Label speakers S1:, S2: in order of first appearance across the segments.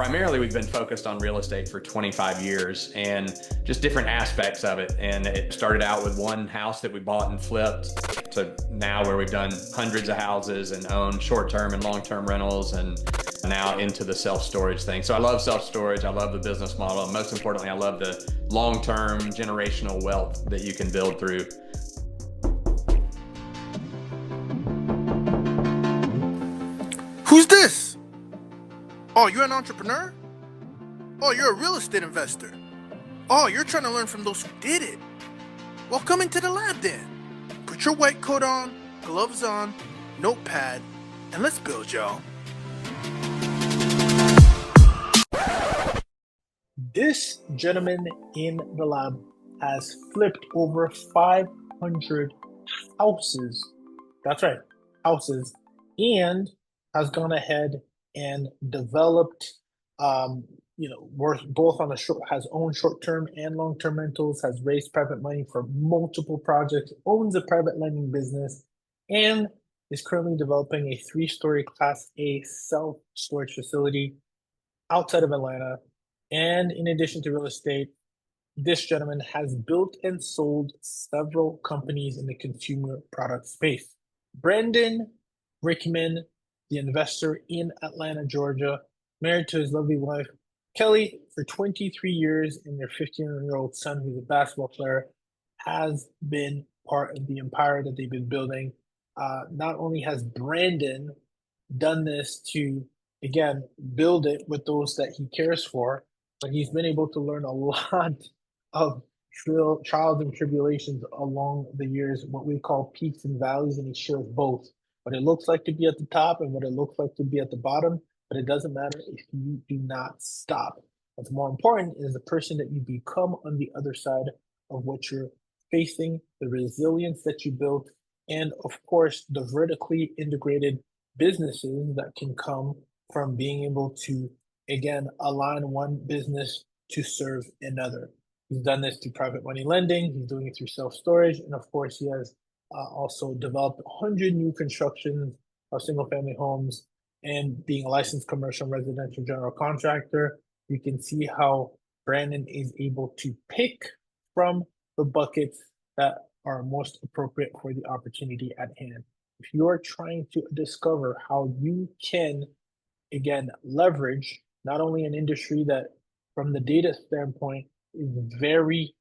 S1: primarily we've been focused on real estate for 25 years and just different aspects of it. And it started out with one house that we bought and flipped to now where we've done hundreds of houses and own short-term and long-term rentals, and now into the self-storage thing. So I love self-storage. I love the business model. And most importantly, I love the long-term generational wealth that you can build through.
S2: Who's this? Oh, you're an entrepreneur? Oh, you're a real estate investor. Oh, you're trying to learn from those who did it. Well, come into the lab then. Put your white coat on, gloves on, notepad, and let's build, y'all.
S3: This gentleman in the lab has flipped over 500 houses. That's right, houses, and has gone ahead and developed, works both on has owned short-term and long-term rentals, has raised private money for multiple projects, owns a private lending business, and is currently developing a 3-story Class A self-storage facility outside of Atlanta. And in addition to real estate, this gentleman has built and sold several companies in the consumer product space. Brandon Rickman, the investor in Atlanta, Georgia, married to his lovely wife, Kelly, for 23 years, and their 15-year-old son, who's a basketball player, has been part of the empire that they've been building. Not only has Brandon done this to, again, build it with those that he cares for, but he's been able to learn a lot of trials and tribulations along the years, what we call peaks and valleys, and he shares both. What it looks like to be at the top and what it looks like to be at the bottom, but it doesn't matter if you do not stop. What's more important is the person that you become on the other side of what you're facing, the resilience that you built, and of course, the vertically integrated businesses that can come from being able to, again, align one business to serve another. He's done this through private money lending, he's doing it through self-storage, and of course, he has also developed 100 new constructions of single-family homes, and being a licensed commercial and residential general contractor, you can see how Brandon is able to pick from the buckets that are most appropriate for the opportunity at hand. If you are trying to discover how you can, again, leverage not only an industry that, from the data standpoint, is very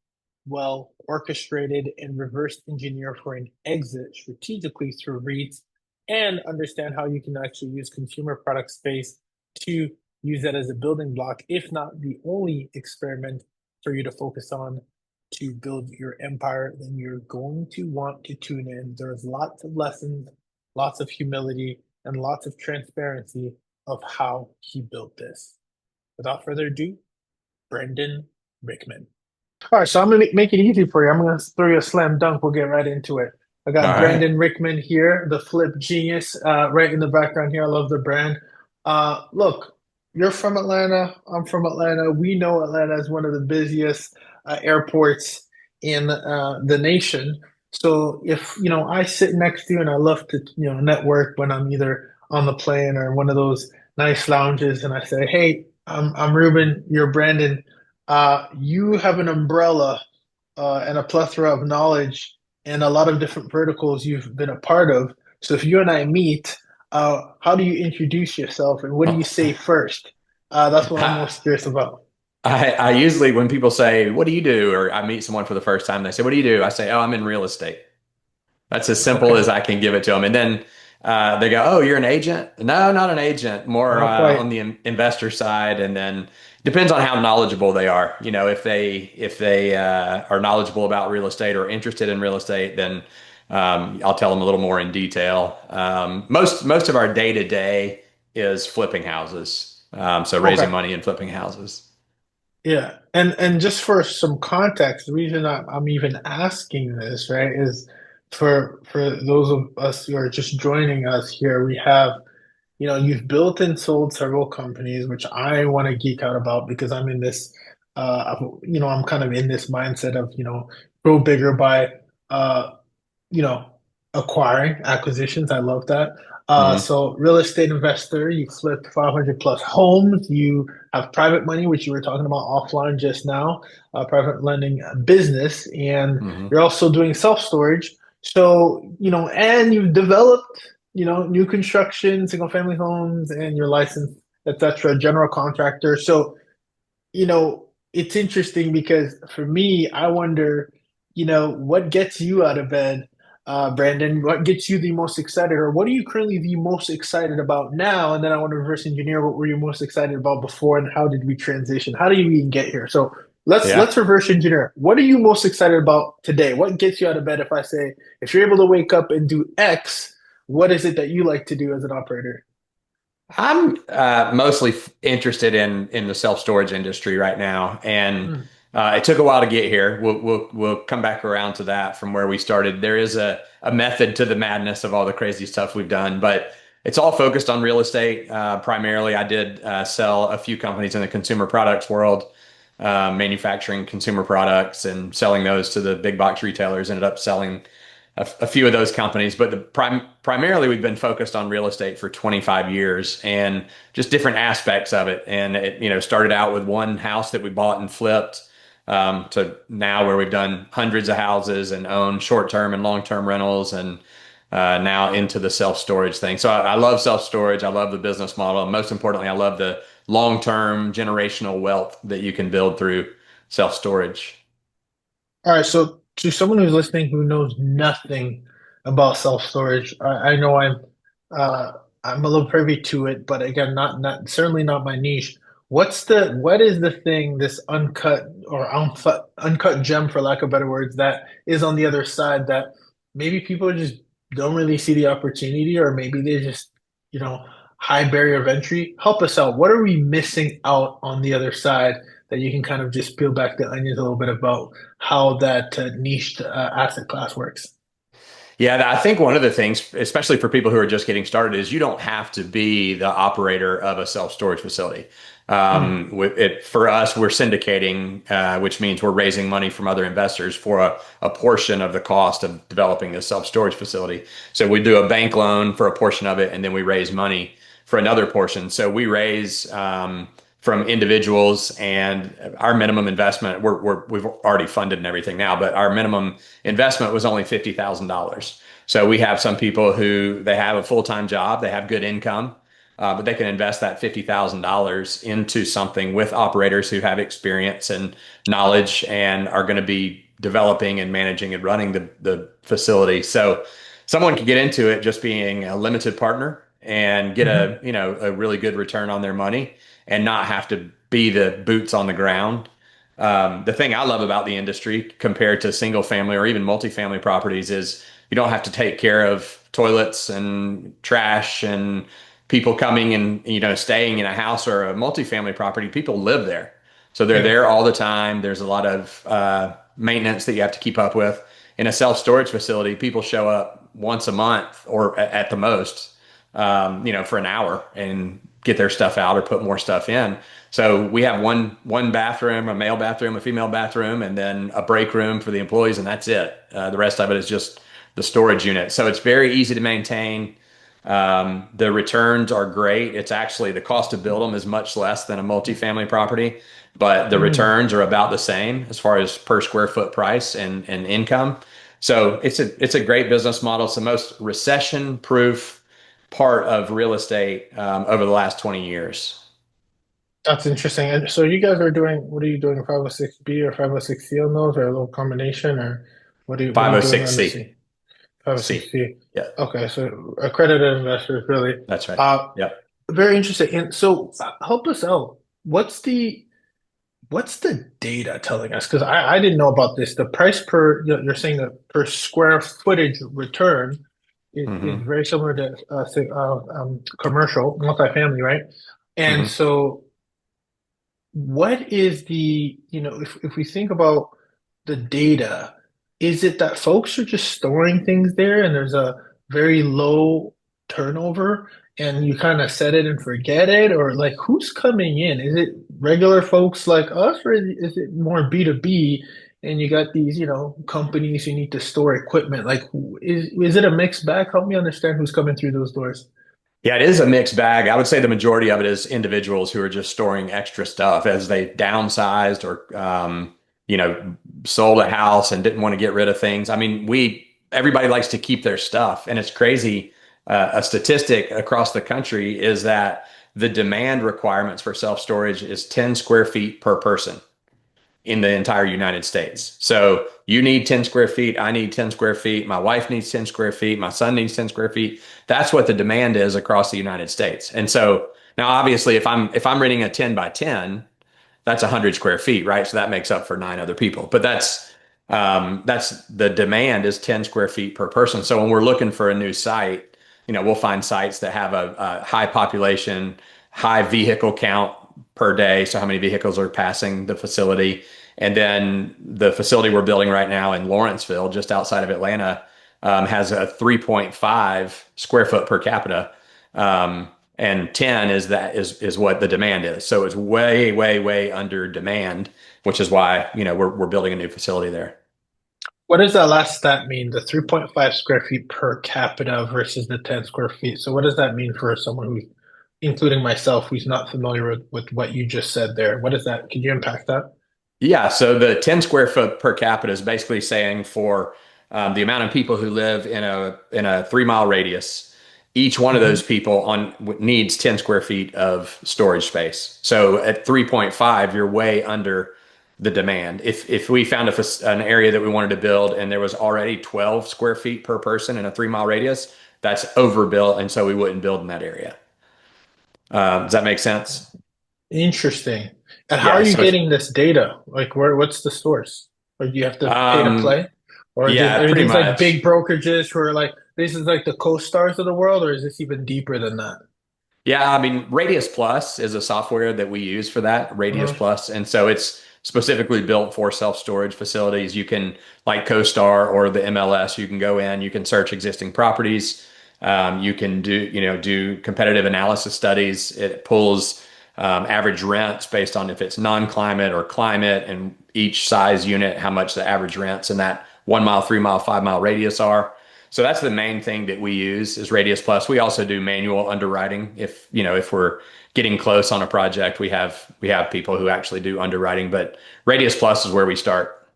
S3: well orchestrated and reverse engineer for an exit strategically through REITs, and understand how you can actually use consumer product space to use that as a building block, if not the only experiment for you to focus on to build your empire, then you're going to want to tune in. There's lots of lessons, lots of humility, and lots of transparency of how he built this. Without further ado, Brandon Rickman. All right, so I'm going to make it easy for you. I'm going to throw you a slam dunk. We'll get right into it. I got Brandon Rickman here, the flip genius, right in the background here. I love the brand. Look, you're from Atlanta. I'm from Atlanta. We know Atlanta is one of the busiest airports in the nation. So if, I sit next to you, and I love to, network when I'm either on the plane or one of those nice lounges, and I say, hey, I'm Ruben, you're Brandon. You have an umbrella and a plethora of knowledge and a lot of different verticals you've been a part of. So if you and I meet, how do you introduce yourself and what do you say first? That's what I'm most curious about.
S1: I usually, when people say, what do you do? Or I meet someone for the first time, they say, what do you do? I say, oh, I'm in real estate. That's as simple as I can give it to them. And then they go, oh, you're an agent? No, not an agent, more on the investor side. And then depends on how knowledgeable they are. If they are knowledgeable about real estate or interested in real estate, then I'll tell them a little more in detail. Most of our day to day is flipping houses, so raising money and flipping houses.
S3: Yeah, and just for some context, the reason I'm even asking this, right, is for those of us who are just joining us here, we have, you've built and sold several companies, which I want to geek out about because I'm in this, I'm kind of in this mindset of, grow bigger by, uh, acquiring acquisitions. I love that.
S1: Hmm.
S3: So real estate investor, you flip 500 plus homes. You have private money, which you were talking about offline just now, private lending business, and
S1: Hmm.
S3: you're also doing self-storage. So, and you've developed, new construction, single family homes, and your license, etc., general contractor. So, it's interesting because for me, I wonder, what gets you out of bed, Brandon? What gets you the most excited, or what are you currently the most excited about now? And then I want to reverse engineer what were you most excited about before, and how did we transition? How did we even get here? So let's
S1: Yeah.
S3: reverse engineer. What are you most excited about today? What gets you out of bed if I say if you're able to wake up and do X, what is it that you like to do as an operator?
S1: I'm mostly interested in the self storage industry right now, and
S3: Mm,
S1: it took a while to get here. We'll come back around to that from where we started. There is a method to the madness of all the crazy stuff we've done, but it's all focused on real estate. Primarily, I did sell a few companies in the consumer products world, manufacturing consumer products and selling those to the big box retailers. Ended up selling a few of those companies, but primarily we've been focused on real estate for 25 years and just different aspects of it. And it, started out with one house that we bought and flipped, to now where we've done hundreds of houses and own short-term and long-term rentals, and now into the self-storage thing. So I love self-storage. I love the business model. And most importantly, I love the long-term generational wealth that you can build through self-storage.
S3: All right, so to someone who's listening who knows nothing about self-storage, I know uh, I'm a little privy to it, but again, not certainly not my niche. What is the thing, this uncut gem, for lack of better words, that is on the other side that maybe people just don't really see the opportunity, or maybe they just, you know, high barrier of entry? Help us out. What are we missing out on the other side that you can kind of just peel back the onions a little bit about how that niche asset class works?
S1: Yeah, I think one of the things, especially for people who are just getting started, is you don't have to be the operator of a self-storage facility.
S3: Mm,
S1: For us, we're syndicating, which means we're raising money from other investors for a portion of the cost of developing a self-storage facility. So we do a bank loan for a portion of it, and then we raise money for another portion. So we raise from individuals, and our minimum investment, we've already funded and everything now, but our minimum investment was only $50,000. So we have some people who they have a full-time job, they have good income, but they can invest that $50,000 into something with operators who have experience and knowledge and are going to be developing and managing and running the facility. So someone could get into it just being a limited partner and get
S3: hmm
S1: a really good return on their money and not have to be the boots on the ground. The thing I love about the industry compared to single family or even multifamily properties is you don't have to take care of toilets and trash and people coming and staying in a house or a multifamily property. People live there, so they're
S3: Yeah.
S1: there all the time. There's a lot of maintenance that you have to keep up with. In a self storage facility, people show up once a month or at the most, for an hour and get their stuff out or put more stuff in. So we have one bathroom, a male bathroom, a female bathroom, and then a break room for the employees, and that's it. The rest of it is just the storage unit. So it's very easy to maintain. The returns are great. It's actually the cost to build them is much less than a multifamily property, but the
S3: Mm.
S1: returns are about the same as far as per square foot price and income. So it's a great business model. It's the most recession proof part of real estate over the last 20 years.
S3: That's interesting. And so you guys are doing, what are you doing, 506B or 506C on those, or a little combination, or what are you doing on the
S1: 506C.
S3: C? 506C.
S1: Yeah,
S3: Okay, so accredited investors, really.
S1: that's right.
S3: Uh,
S1: Yep.
S3: Very interesting. And so help us out. What's the data telling us? Because I didn't know about this. The price per, you're saying the per square footage return is
S1: Hmm.
S3: very similar to say, commercial, multifamily, right? And
S1: Hmm.
S3: so what is if we think about the data, is it that folks are just storing things there and there's a very low turnover and you kind of set it and forget it? Or like who's coming in? Is it regular folks like us, or is it more B2B and you got these, companies who need to store equipment? Like is it a mixed bag? Help me understand who's coming through those doors.
S1: Yeah, it is a mixed bag. I would say the majority of it is individuals who are just storing extra stuff as they downsized or, sold a house and didn't want to get rid of things. I mean, everybody likes to keep their stuff, and it's crazy. A statistic across the country is that the demand requirements for self-storage is 10 square feet per person in the entire United States. So you need 10 square feet. I need 10 square feet. My wife needs 10 square feet. My son needs 10 square feet. That's what the demand is across the United States. And so now obviously if I'm renting a 10 by 10, that's 100 square feet, right? So that makes up for nine other people. But that's the demand is 10 square feet per person. So when we're looking for a new site, we'll find sites that have a high population, high vehicle count per day. So how many vehicles are passing the facility? And then the facility we're building right now in Lawrenceville, just outside of Atlanta, has a 3.5 square foot per capita. And 10 is what the demand is. So it's way, way, way under demand, which is why, we're building a new facility there.
S3: What does that last stat mean? The 3.5 square feet per capita versus the 10 square feet. So what does that mean for someone who's, including myself, who's not familiar with what you just said there? What is that? Can you unpack that?
S1: Yeah, so the 10 square foot per capita is basically saying for the amount of people who live in a 3 mile radius, each one of those
S3: Hmm.
S1: people needs 10 square feet of storage space. So at 3.5, you're way under the demand. If we found an area that we wanted to build and there was already 12 square feet per person in a 3 mile radius, that's overbuilt, and so we wouldn't build in that area. Does that make sense?
S3: Interesting. And how are
S1: Yeah.
S3: you
S1: So it's
S3: getting this data? Like, what's the source? Or do you have to pay to
S1: um,
S3: play? Or
S1: yeah,
S3: are
S1: pretty
S3: these like
S1: much.
S3: big brokerages who are like, this is like the co-stars of the world, or is this even deeper than that?
S1: Yeah, I mean, Radius Plus is a software that we use for that, Radius
S3: Uh-huh.
S1: Plus. And so it's specifically built for self-storage facilities. You can, like CoStar or the MLS, you can go in, you can search existing properties. You can do competitive analysis studies. It pulls average rents based on if it's non-climate or climate and each size unit, how much the average rents in that 1 mile, 3 mile, 5 mile radius are. So that's the main thing that we use is Radius Plus. We also do manual underwriting. If we're getting close on a project, we have people who actually do underwriting, but Radius Plus is where we start.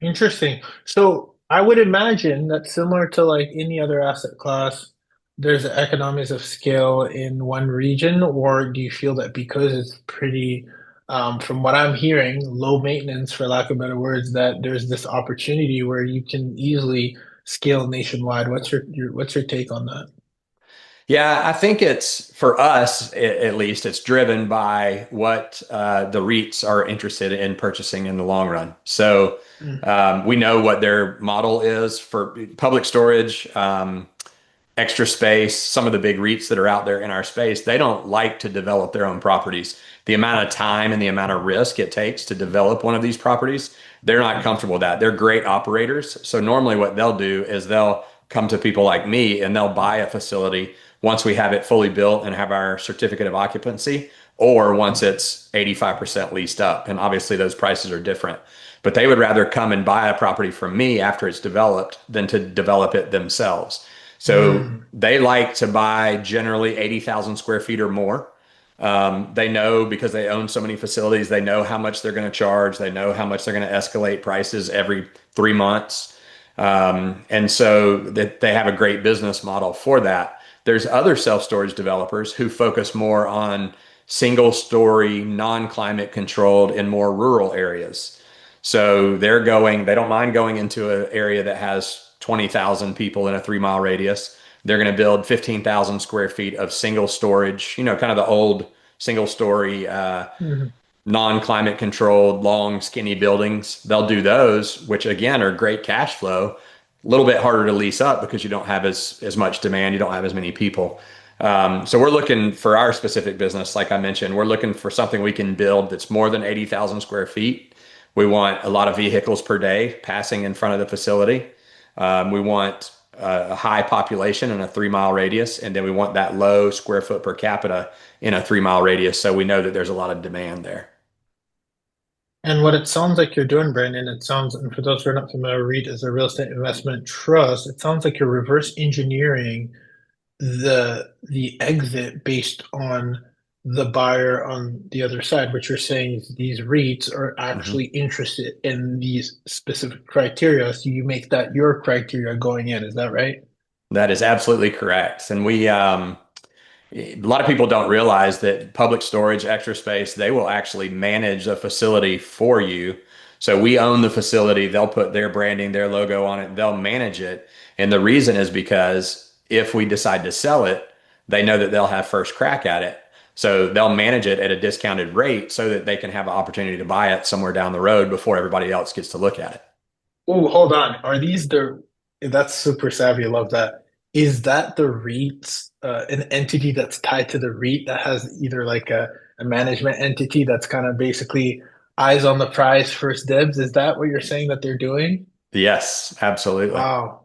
S3: Interesting. So I would imagine that similar to like any other asset class, there's economies of scale in one region, or do you feel that because it's pretty, from what I'm hearing, low maintenance, for lack of better words, that there's this opportunity where you can easily scale nationwide? What's your take on that?
S1: Yeah, I think it's for us at least, it's driven by what the REITs are interested in purchasing in the long run. So
S3: Mm.
S1: we know what their model is for public storage. Extra Space, some of the big REITs that are out there in our space, they don't like to develop their own properties. The amount of time and the amount of risk it takes to develop one of these properties, they're not comfortable with that. They're great operators. So normally what they'll do is they'll come to people like me and they'll buy a facility once we have it fully built and have our certificate of occupancy, or once it's 85% leased up. And obviously those prices are different. But they would rather come and buy a property from me after it's developed than to develop it themselves. So
S3: Mm.
S1: they like to buy generally 80,000 square feet or more. They know because they own so many facilities, they know how much they're going to charge. They know how much they're going to escalate prices every 3 months. And so that they have a great business model for that. There's other self-storage developers who focus more on single story, non-climate controlled in more rural areas. So they don't mind going into an area that has 20,000 people in a 3 mile radius. They're going to build 15,000 square feet of single storage, kind of the old single story,
S3: Mhm.
S1: non-climate controlled, long, skinny buildings. They'll do those, which again are great cash flow. A little bit harder to lease up because you don't have as much demand, you don't have as many people. So we're looking for our specific business, like I mentioned, we're looking for something we can build that's more than 80,000 square feet. We want a lot of vehicles per day passing in front of the facility. We want a high population in a 3 mile radius, and then we want that low square foot per capita in a 3 mile radius. So we know that there's a lot of demand there.
S3: And what it sounds like you're doing, Brandon, it sounds, and for those who are not familiar, REIT is a real estate investment trust. It sounds like you're reverse engineering the exit based on the buyer on the other side, which you're saying is these REITs are
S1: Mhm.
S3: actually interested in these specific criteria. So you make that your criteria going in. Is that right?
S1: That is absolutely correct. And a lot of people don't realize that public storage, extra space, they will actually manage a facility for you. So we own the facility. They'll put their branding, their logo on it. They'll manage it. And the reason is because if we decide to sell it, they know that they'll have first crack at it. So they'll manage it at a discounted rate so that they can have an opportunity to buy it somewhere down the road before everybody else gets to look at it.
S3: Oh, hold on. Are these the? That's super savvy. I love that. Is that the REITs, an entity that's tied to the REIT that has either like a management entity that's kind of basically eyes on the prize, first dibs? Is that what you're saying that they're doing?
S1: Yes, absolutely.
S3: Wow,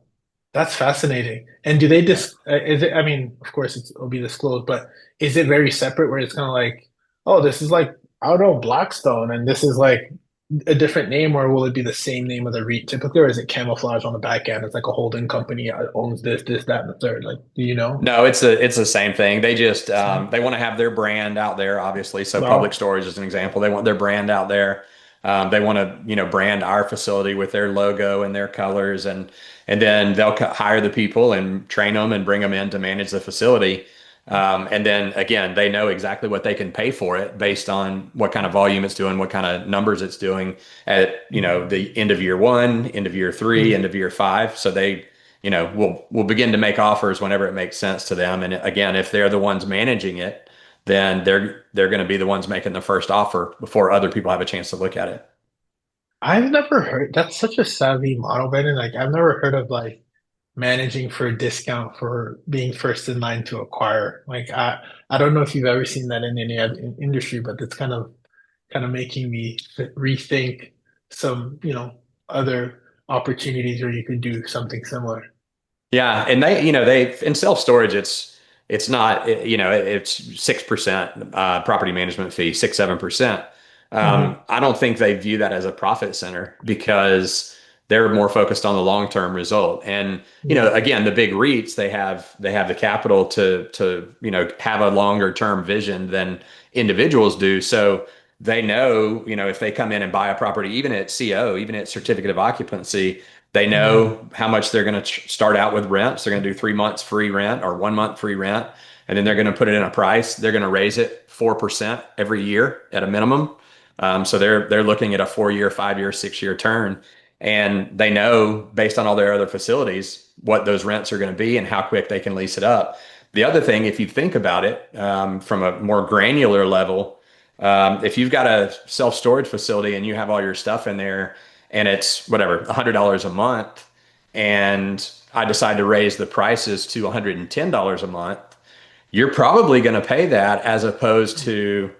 S3: that's fascinating. And do they
S1: Yeah.
S3: dis is it, I mean, of course it'll be disclosed, but is it very separate where it's kind of like, oh, this is like, I don't know, Blackstone, and this is like a different name, or will it be the same name of the REIT typically, or is it camouflage on the back end? It's like a holding company owns this, that, and the third. Like, do you know?
S1: No, it's the same thing. They just
S3: Same.
S1: they want to have their brand out there, obviously. So public
S3: Wow.
S1: storage is an example. They want their brand out there. They want to, brand our facility with their logo and their colors, and then they'll hire the people and train them and bring them in to manage the facility. And then again, they know exactly what they can pay for it based on what kind of volume it's doing, what kind of numbers it's doing at, the end of year one, end of year three, end
S3: Mhm.
S1: of year five. So they we'll begin to make offers whenever it makes sense to them. And again, if they're the ones managing it, then they're going to be the ones making the first offer before other people have a chance to look at it.
S3: I've never heard that's such a savvy model, Brandon. Like, I've never heard of like managing for a discount for being first in line to acquire. Like, I don't know if you've ever seen that in any other industry, but it's kind of making me rethink some, other opportunities where you could do something similar.
S1: Yeah, and they in self storage, it's not it's 6% property management fee, 6-7%.
S3: Hmm.
S1: I don't think they view that as a profit center because they're more focused on the long term result. And
S3: Yeah.
S1: again, the big REITs they have the capital to have a longer term vision than individuals do. So they know if they come in and buy a property, even at CO, even at certificate of occupancy. They
S3: Hmm.
S1: know how much they're going to start out with rents. They're going to do 3 months free rent or 1 month free rent, and then they're going to put it in a price. They're going to raise it 4% every year at a minimum. So they're looking at a 4 year, 5 year, 6 year turn, and they know based on all their other facilities what those rents are going to be and how quick they can lease it up. The other thing, if you think about it from a more granular level, if you've got a self storage facility and you have all your stuff in there and it's whatever, $100 a month, and I decide to raise the prices to $110 a month, you're probably going to pay that as opposed to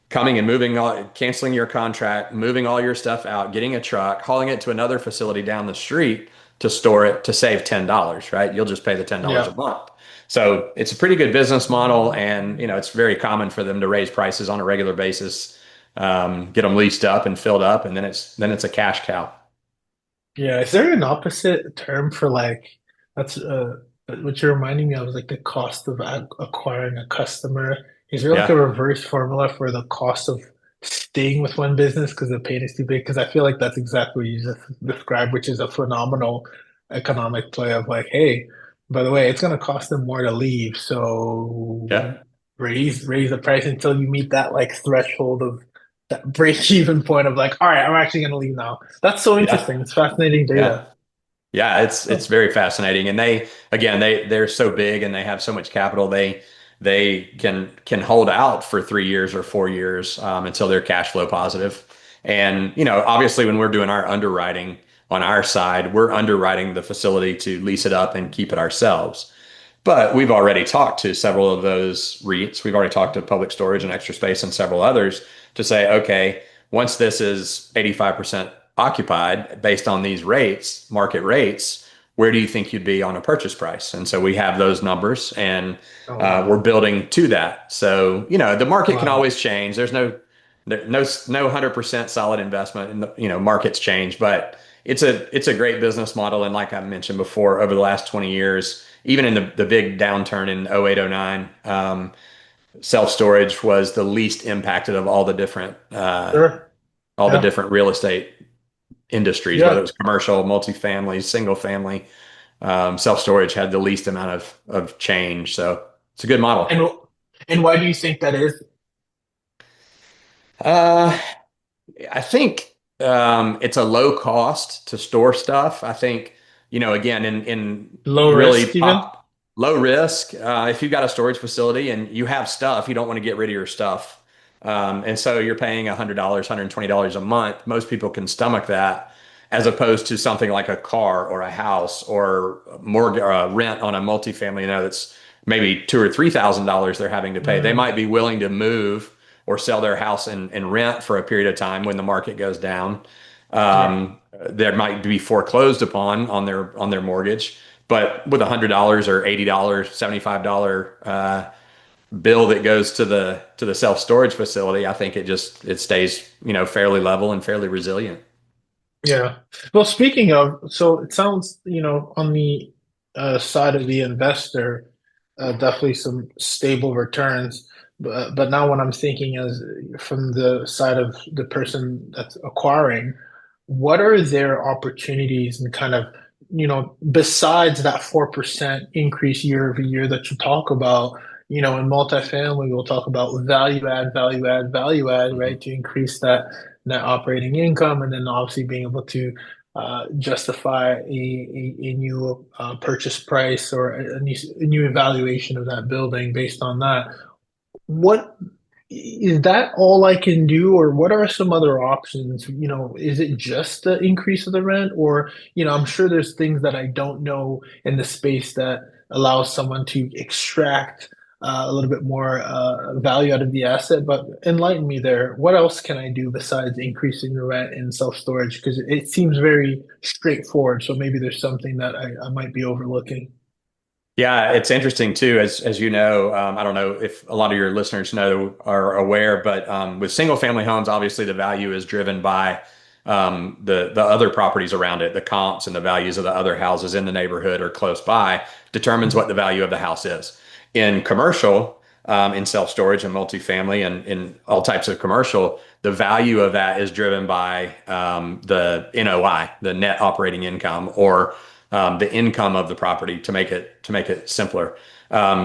S1: coming and canceling your contract, moving all your stuff out, getting a truck, hauling it to another facility down the street to store it to save $10, right? You'll just pay the $10 a
S3: Yeah.
S1: month. So it's a pretty good business model, and it's very common for them to raise prices on a regular basis, get them leased up and filled up, and then it's a cash cow.
S3: Yeah. Is there an opposite term for like that's what you're reminding me of is like the cost of acquiring a customer? Is there like a
S1: Yeah.
S3: reverse formula for the cost of staying with one business because the pain is too big? Because I feel like that's exactly what you just described, which is a phenomenal economic play of like, hey, by the way, it's going to cost them more to leave, so
S1: Yeah.
S3: raise the price until you meet that like threshold of that break even point of like, all right, I'm actually going to leave now. That's so
S1: Yeah.
S3: interesting. It's fascinating
S1: Yeah.
S3: data.
S1: Yeah, it's
S3: Oh,
S1: very fascinating, and they're so big and they have so much capital. They can hold out for 3 years or 4 years until they're cash flow positive. And obviously, when we're doing our underwriting on our side, we're underwriting the facility to lease it up and keep it ourselves. But we've already talked to several of those REITs. We've already talked to Public Storage and Extra Space and several others to say, okay, once this is 85% occupied based on these rates, market rates, where do you think you'd be on a purchase price? And so we have those numbers, and
S3: oh
S1: we're
S3: wow.
S1: building to that. So, the market can
S3: Wow.
S1: always change. There's no 100% solid investment, and markets change, but it's a great business model. And like I mentioned before, over the last 20 years, even in the big downturn in 08, 09, self-storage was the least impacted of
S3: Sure.
S1: all the
S3: Yeah.
S1: different real estate industries, whether it
S3: Yeah.
S1: was commercial, multifamily, single family. Self-storage had the least amount of change. So it's a good model.
S3: And and why do you think that is?
S1: Uh, I think it's a low cost to store stuff. I think, again, in
S3: Low
S1: really
S3: risk even?
S1: pop low risk, if you've got a storage facility and you have stuff, you don't want to get rid of your stuff. And so you're paying $100, $120 a month. Most people can stomach that as opposed to something like a car or a house or mortgage, rent on a multifamily, that's maybe two or $3,000 they're having to pay. They
S3: Mm,
S1: might be willing to move or sell their house and rent for a period of time when the market goes down.
S3: yeah.
S1: There might be foreclosed upon on their mortgage, but with $100 or $80, $75 bill that goes to the self storage facility, I think it stays fairly level and fairly resilient.
S3: Yeah. Well, speaking of, so it sounds, on the side of the investor, definitely some stable returns. But now what I'm thinking is from the side of the person that's acquiring, what are their opportunities and kind of, besides that 4% increase year over year that you talk about, in multifamily, we'll talk about value add, value add, value add,
S1: Mhm.
S3: right? To increase that net operating income, and then obviously being able to justify a new purchase price or a new evaluation of that building based on that. What is that all I can do, or what are some other options? Is it just the increase of the rent, or I'm sure there's things that I don't know in the space that allows someone to extract a little bit more value out of the asset. But enlighten me there. What else can I do besides increasing the rent in self-storage? Because it seems very straightforward. So maybe there's something that I might be overlooking.
S1: Yeah, it's interesting too, as you know. I don't know if a lot of your listeners know are aware, but with single family homes, obviously the value is driven by the other properties around it, the comps and the values of the other houses in the neighborhood or close by determines what the value of the house is. In commercial, in self storage and multifamily, and in all types of commercial, the value of that is driven by the NOI, the net operating income, or the income of the property to make it simpler.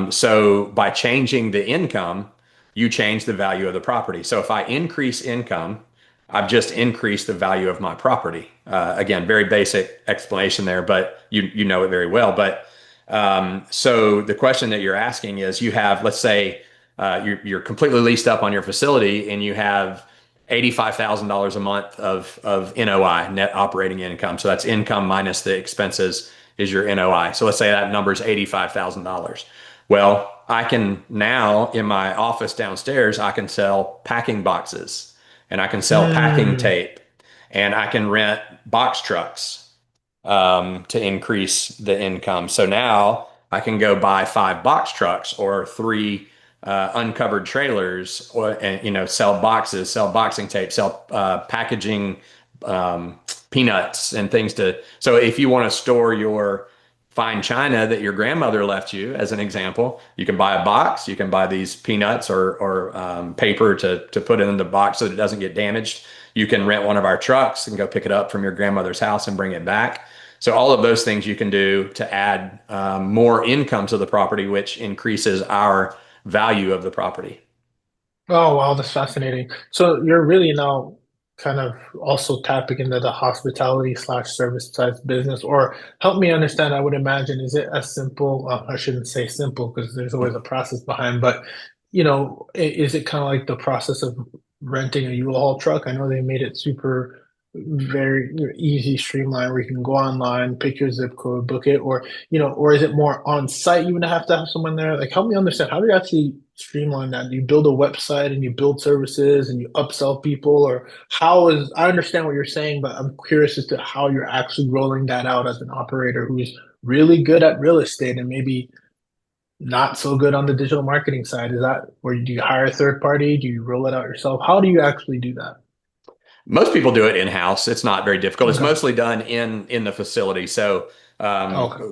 S1: So by changing the income, you change the value of the property. So if I increase income, I've just increased the value of my property. Again, very basic explanation there, but you know it very well. But so the question that you're asking is, you have, let's say, you're completely leased up on your facility, and you have $85,000 a month of NOI, net operating income. So that's income minus the expenses is your NOI. So let's say that number is $85,000. Well, I can now, in my office downstairs, I can sell packing boxes, and I can sell packing
S3: Mm,
S1: tape, and I can rent box trucks to increase the income. So now I can go buy 5 box trucks or 3 uncovered trailers, and sell boxes, sell boxing tape, sell packaging, peanuts and things to. So if you want to store your fine china that your grandmother left you, as an example, you can buy a box. You can buy these peanuts or paper to put in the box so that it doesn't get damaged. You can rent one of our trucks and go pick it up from your grandmother's house and bring it back. So all of those things you can do to add more income to the property, which increases our value of the property.
S3: oh, wow, that's fascinating. So you're really now kind of also tapping into the hospitality slash service type business, or help me understand. I would imagine, is it as simple? I shouldn't say simple because there's always a process behind, but is it kind of like the process of renting a U-Haul truck? I know they made it super very easy, streamlined, where you can go online, pick your zip code, book it, or is it more on site? You would have to have someone there. Like, help me understand. How do you actually streamline that? Do you build a website and you build services and you upsell people, or how is? I understand what you're saying, but I'm curious as to how you're actually rolling that out as an operator who's really good at real estate and maybe not so good on the digital marketing side. Is that, or do you hire a third party? Do you roll it out yourself? How do you actually do that?
S1: Most people do it in house. It's not very difficult. It's
S3: Okay.
S1: mostly done in the facility. So
S3: Okay.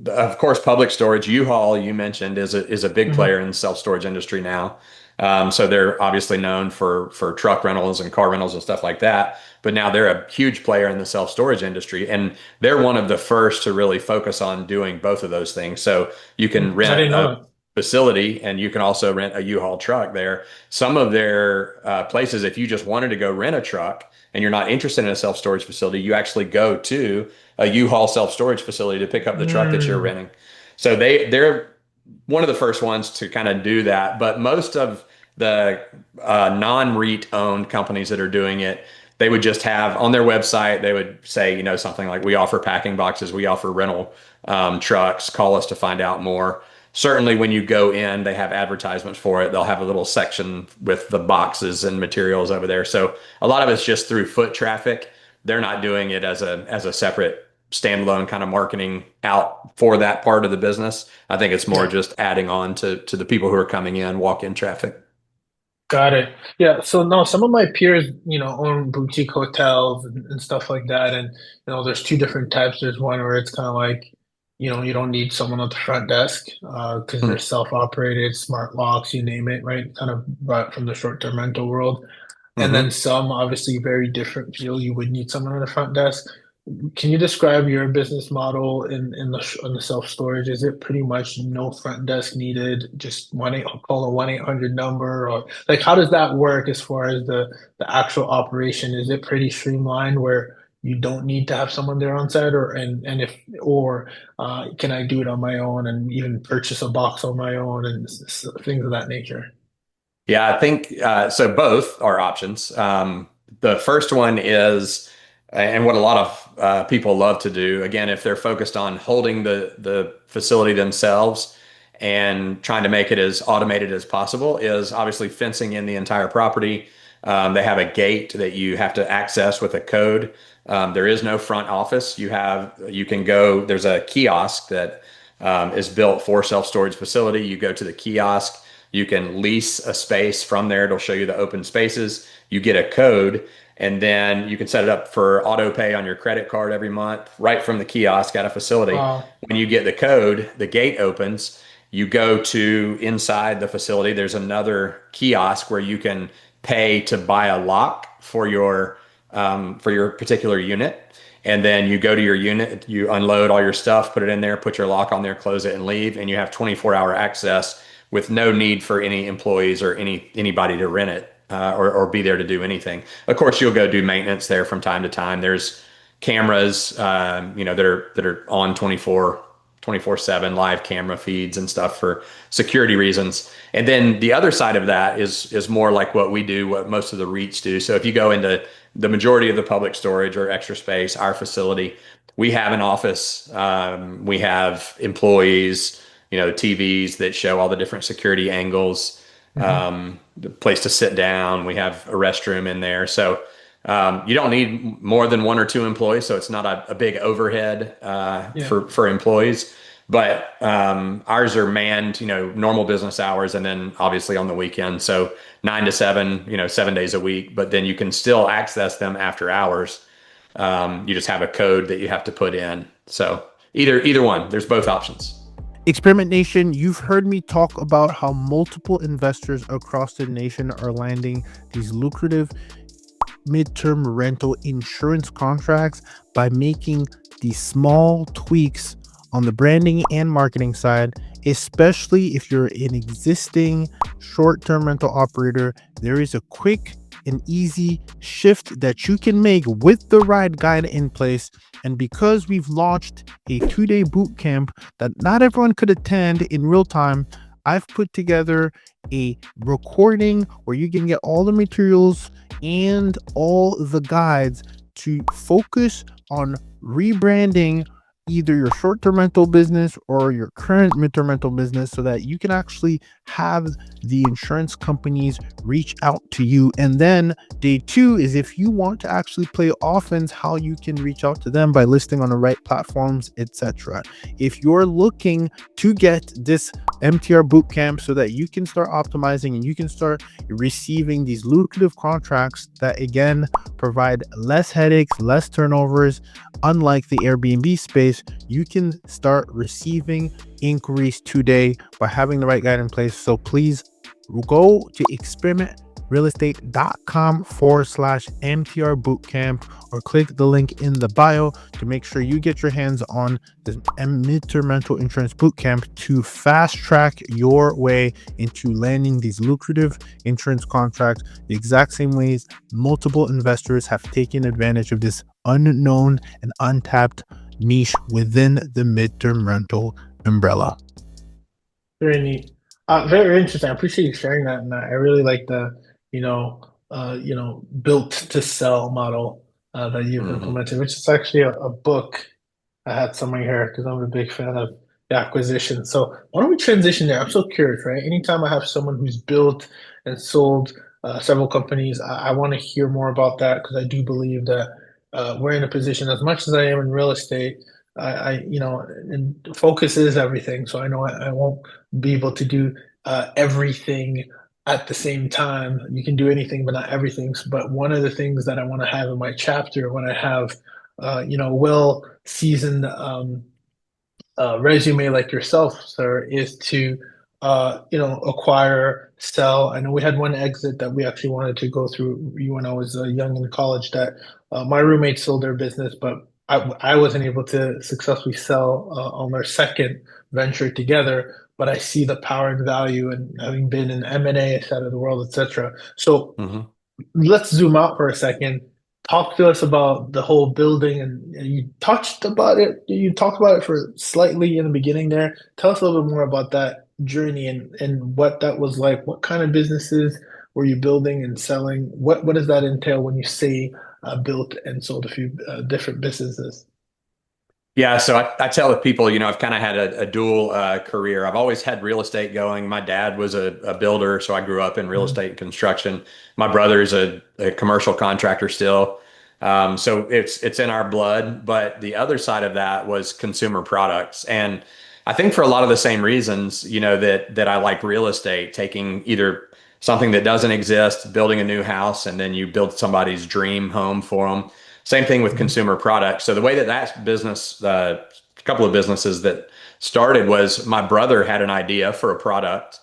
S1: of course, public storage. U-Haul, you mentioned, is a big
S3: Mhm.
S1: player in the self-storage industry now. So they're obviously known for truck rentals and car rentals and stuff like that. But now they're a huge player in the self-storage industry, and they're one of the first to really focus on doing both of those things. So you can
S3: I
S1: rent
S3: didn't know
S1: a
S3: that.
S1: facility, and you can also rent a U-Haul truck there. Some of their places, if you just wanted to go rent a truck and you're not interested in a self-storage facility, you actually go to a U-Haul self-storage facility to pick up the truck that you're
S3: Mm,
S1: renting. So they're one of the first ones to kind of do that. But most of the non-REIT owned companies that are doing it, they would just have on their website, they would say, something like, we offer packing boxes, we offer rental trucks, call us to find out more. Certainly, when you go in, they have advertisements for it. They'll have a little section with the boxes and materials over there. So a lot of it's just through foot traffic. They're not doing it as a separate standalone kind of marketing out for that part of the business. I think it's more
S3: yeah.
S1: just adding on to the people who are coming in, walk-in traffic.
S3: Got it. Yeah. So no, some of my peers, own boutique hotels and stuff like that. And, there's two different types. There's one where it's kind of like, you don't need someone at the front desk, because they're
S1: Mhm.
S3: self-operated, smart locks, you name it, right? Kind of brought from the short-term rental world. And then
S1: Mhm.
S3: some obviously very different feel. You would need someone at the front desk. Can you describe your business model in the self storage? Is it pretty much no front desk needed? Just call a 1-800 number, or like how does that work as far as the actual operation? Is it pretty streamlined where you don't need to have someone there on site, and if or can I do it on my own and even purchase a box on my own and things of that nature?
S1: Yeah, I think so. Both are options. The first one is, and what a lot of people love to do, again, if they're focused on holding the facility themselves and trying to make it as automated as possible, is obviously fencing in the entire property. They have a gate that you have to access with a code. There is no front office. You can go. There's a kiosk that is built for self-storage facility. You go to the kiosk. You can lease a space from there. It'll show you the open spaces. You get a code, and then you can set it up for auto pay on your credit card every month, right from the kiosk at a facility. When you get the code, the gate opens. You go to inside the facility. There's another kiosk where you can pay to buy a lock for your particular unit. And then you go to your unit, you unload all your stuff, put it in there, put your lock on there, close it, and leave. And you have 24-hour access with no need for any employees or anybody to rent it or be there to do anything. Of course, you'll go do maintenance there from time to time. There's cameras, that are on 24/7 live camera feeds and stuff for security reasons. And then the other side of that is more like what we do, what most of the REITs do. So if you go into the majority of the public storage or extra space, our facility, we have an office, we have employees, TVs that show all the different security angles,
S3: Mhm.
S1: the place to sit down. We have a restroom in there. So you don't need more than one or two employees, so it's not a big overhead
S3: Yeah.
S1: for employees. But ours are manned, normal business hours, and then obviously on the weekend. So 9 to 7, 7 days a week. But then you can still access them after hours. You just have a code that you have to put in. So either one, there's both options.
S4: Experiment Nation, you've heard me talk about how multiple investors across the nation are landing these lucrative midterm rental insurance contracts by making these small tweaks on the branding and marketing side, especially if you're an existing short-term rental operator. There is a quick and easy shift that you can make with the ride guide in place. And because we've launched a 2-day boot camp that not everyone could attend in real time, I've put together a recording where you can get all the materials and all the guides to focus on rebranding either your short-term rental business or your current midterm rental business, so that you can actually have the insurance companies reach out to you. And then day 2 is if you want to actually play offense, how you can reach out to them by listing on the right platforms, etc. If you're looking to get this MTR bootcamp so that you can start optimizing and you can start receiving these lucrative contracts that again provide less headaches, less turnovers, unlike the Airbnb space, place, you can start receiving inquiries today by having the right guide in place. So please go to experimentrealestate.com/MTR bootcamp or click the link in the bio to make sure you get your hands on the midterm rental insurance bootcamp to fast track your way into landing these lucrative insurance contracts the exact same ways multiple investors have taken advantage of this unknown and untapped niche within the midterm rental umbrella.
S3: Very neat. Very interesting. I appreciate you sharing that, and I really like the, built to sell model that you've
S1: Hmm.
S3: implemented, which is actually a book I had somewhere here because I'm a big fan of the acquisition. So why don't we transition there? I'm so curious, right? Anytime I have someone who's built and sold several companies, I want to hear more about that because I do believe that we're in a position, as much as I am in real estate, and focus is everything. So I know I won't be able to do everything at the same time. You can do anything, but not everything. But one of the things that I want to have in my chapter when I have well seasoned resume like yourself, sir, is to acquire, sell. I know we had one exit that we actually wanted to go through you when I was young in college that my roommates sold their business, but I wasn't able to successfully sell on our second venture together. But I see the power and value and having been in M&A side of the world, etc. So
S1: Hmm.
S3: let's zoom out for a second. Talk to us about the whole building, and you touched about it. You talked about it for slightly in the beginning there. Tell us a little bit more about that journey and what that was like. What kind of businesses were you building and selling? What does that entail when you say built and sold a few different businesses?
S1: Yeah, so I tell the people, I've kind of had a dual career. I've always had real estate going. My dad was a builder, so I grew up in real
S3: Mhm.
S1: estate and construction. My brother is a commercial contractor still. So it's in our blood. But the other side of that was consumer products. And I think for a lot of the same reasons, that I like real estate, taking either something that doesn't exist, building a new house, and then you build somebody's dream home for them. Same thing with
S3: Mhm.
S1: consumer products. So the way that business, a couple of businesses that started was my brother had an idea for a product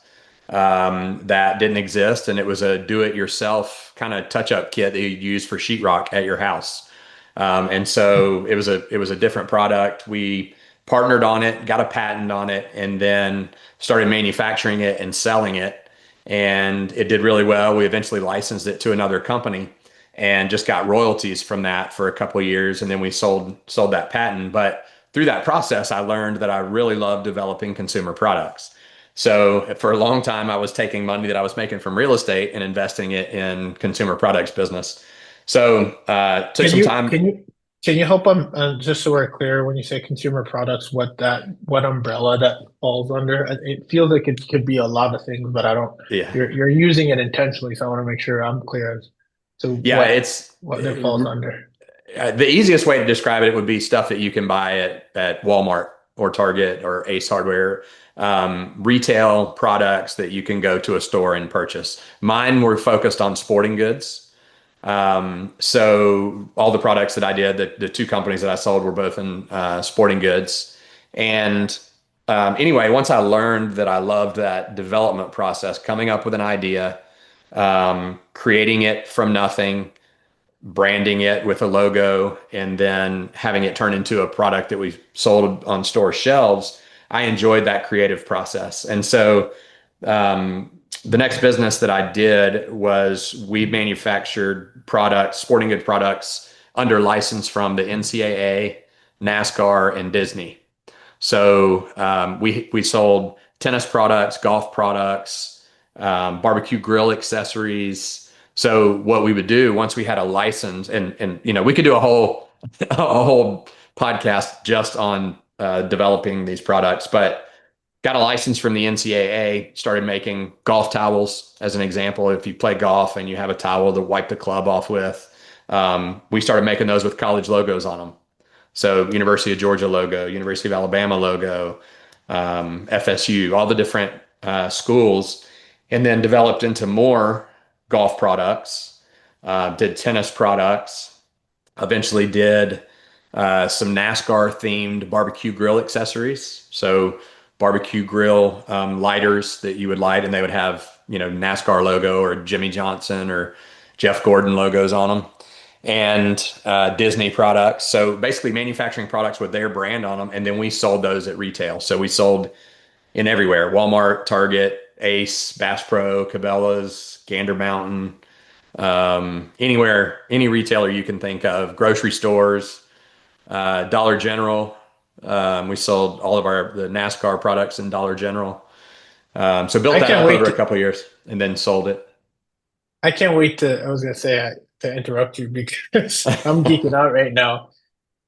S1: that didn't exist, and it was a do-it-yourself kind of touch-up kit that you use for sheetrock at your house. And so it was a different product. We partnered on it, got a patent on it, and then started manufacturing it and selling it. And it did really well. We eventually licensed it to another company and just got royalties from that for a couple of years, and then we sold that patent. But through that process, I learned that I really love developing consumer products. So for a long time, I was taking money that I was making from real estate and investing it in consumer products business. So took
S3: Can
S1: some
S3: you
S1: time.
S3: can you can you help them just so we're clear when you say consumer products, what umbrella that falls under? It feels like it could be a lot of things, but I don't.
S1: Yeah,
S3: You're using it intentionally, so I want to make sure I'm clear as to
S1: yeah. It's
S3: what it falls under.
S1: the easiest way to describe it would be stuff that you can buy at Walmart or Target or Ace Hardware, retail products that you can go to a store and purchase. Mine were focused on sporting goods. So all the products that I did, the two companies that I sold were both in sporting goods. And anyway, once I learned that I loved that development process, coming up with an idea, creating it from nothing, branding it with a logo, and then having it turn into a product that we sold on store shelves, I enjoyed that creative process. And so the next business that I did was we manufactured products, sporting good products under license from the NCAA, NASCAR, and Disney. So we sold tennis products, golf products, barbecue grill accessories. So what we would do once we had a license, and we could do a whole a whole podcast just on developing these products, but got a license from the NCAA, started making golf towels as an example. If you play golf and you have a towel to wipe the club off with, we started making those with college logos on them. So University of Georgia logo, University of Alabama logo, FSU, all the different schools, and then developed into more golf products, did tennis products, eventually did some NASCAR themed barbecue grill accessories. So barbecue grill lighters that you would light, and they would have, NASCAR logo or Jimmy Johnson or Jeff Gordon logos on them, and Disney products. So basically manufacturing products with their brand on them. And then we sold those at retail. So we sold in everywhere: Walmart, Target, Ace, Bass Pro, Cabela's, Gander Mountain, anywhere, any retailer you can think of, grocery stores, Dollar General. We sold all of the NASCAR products in Dollar General. So built
S3: I
S1: that
S3: can't
S1: up
S3: wait
S1: over a
S3: to.
S1: couple of years and then sold it.
S3: I can't wait to. I was gonna say to interrupt you because I'm geeking out right now.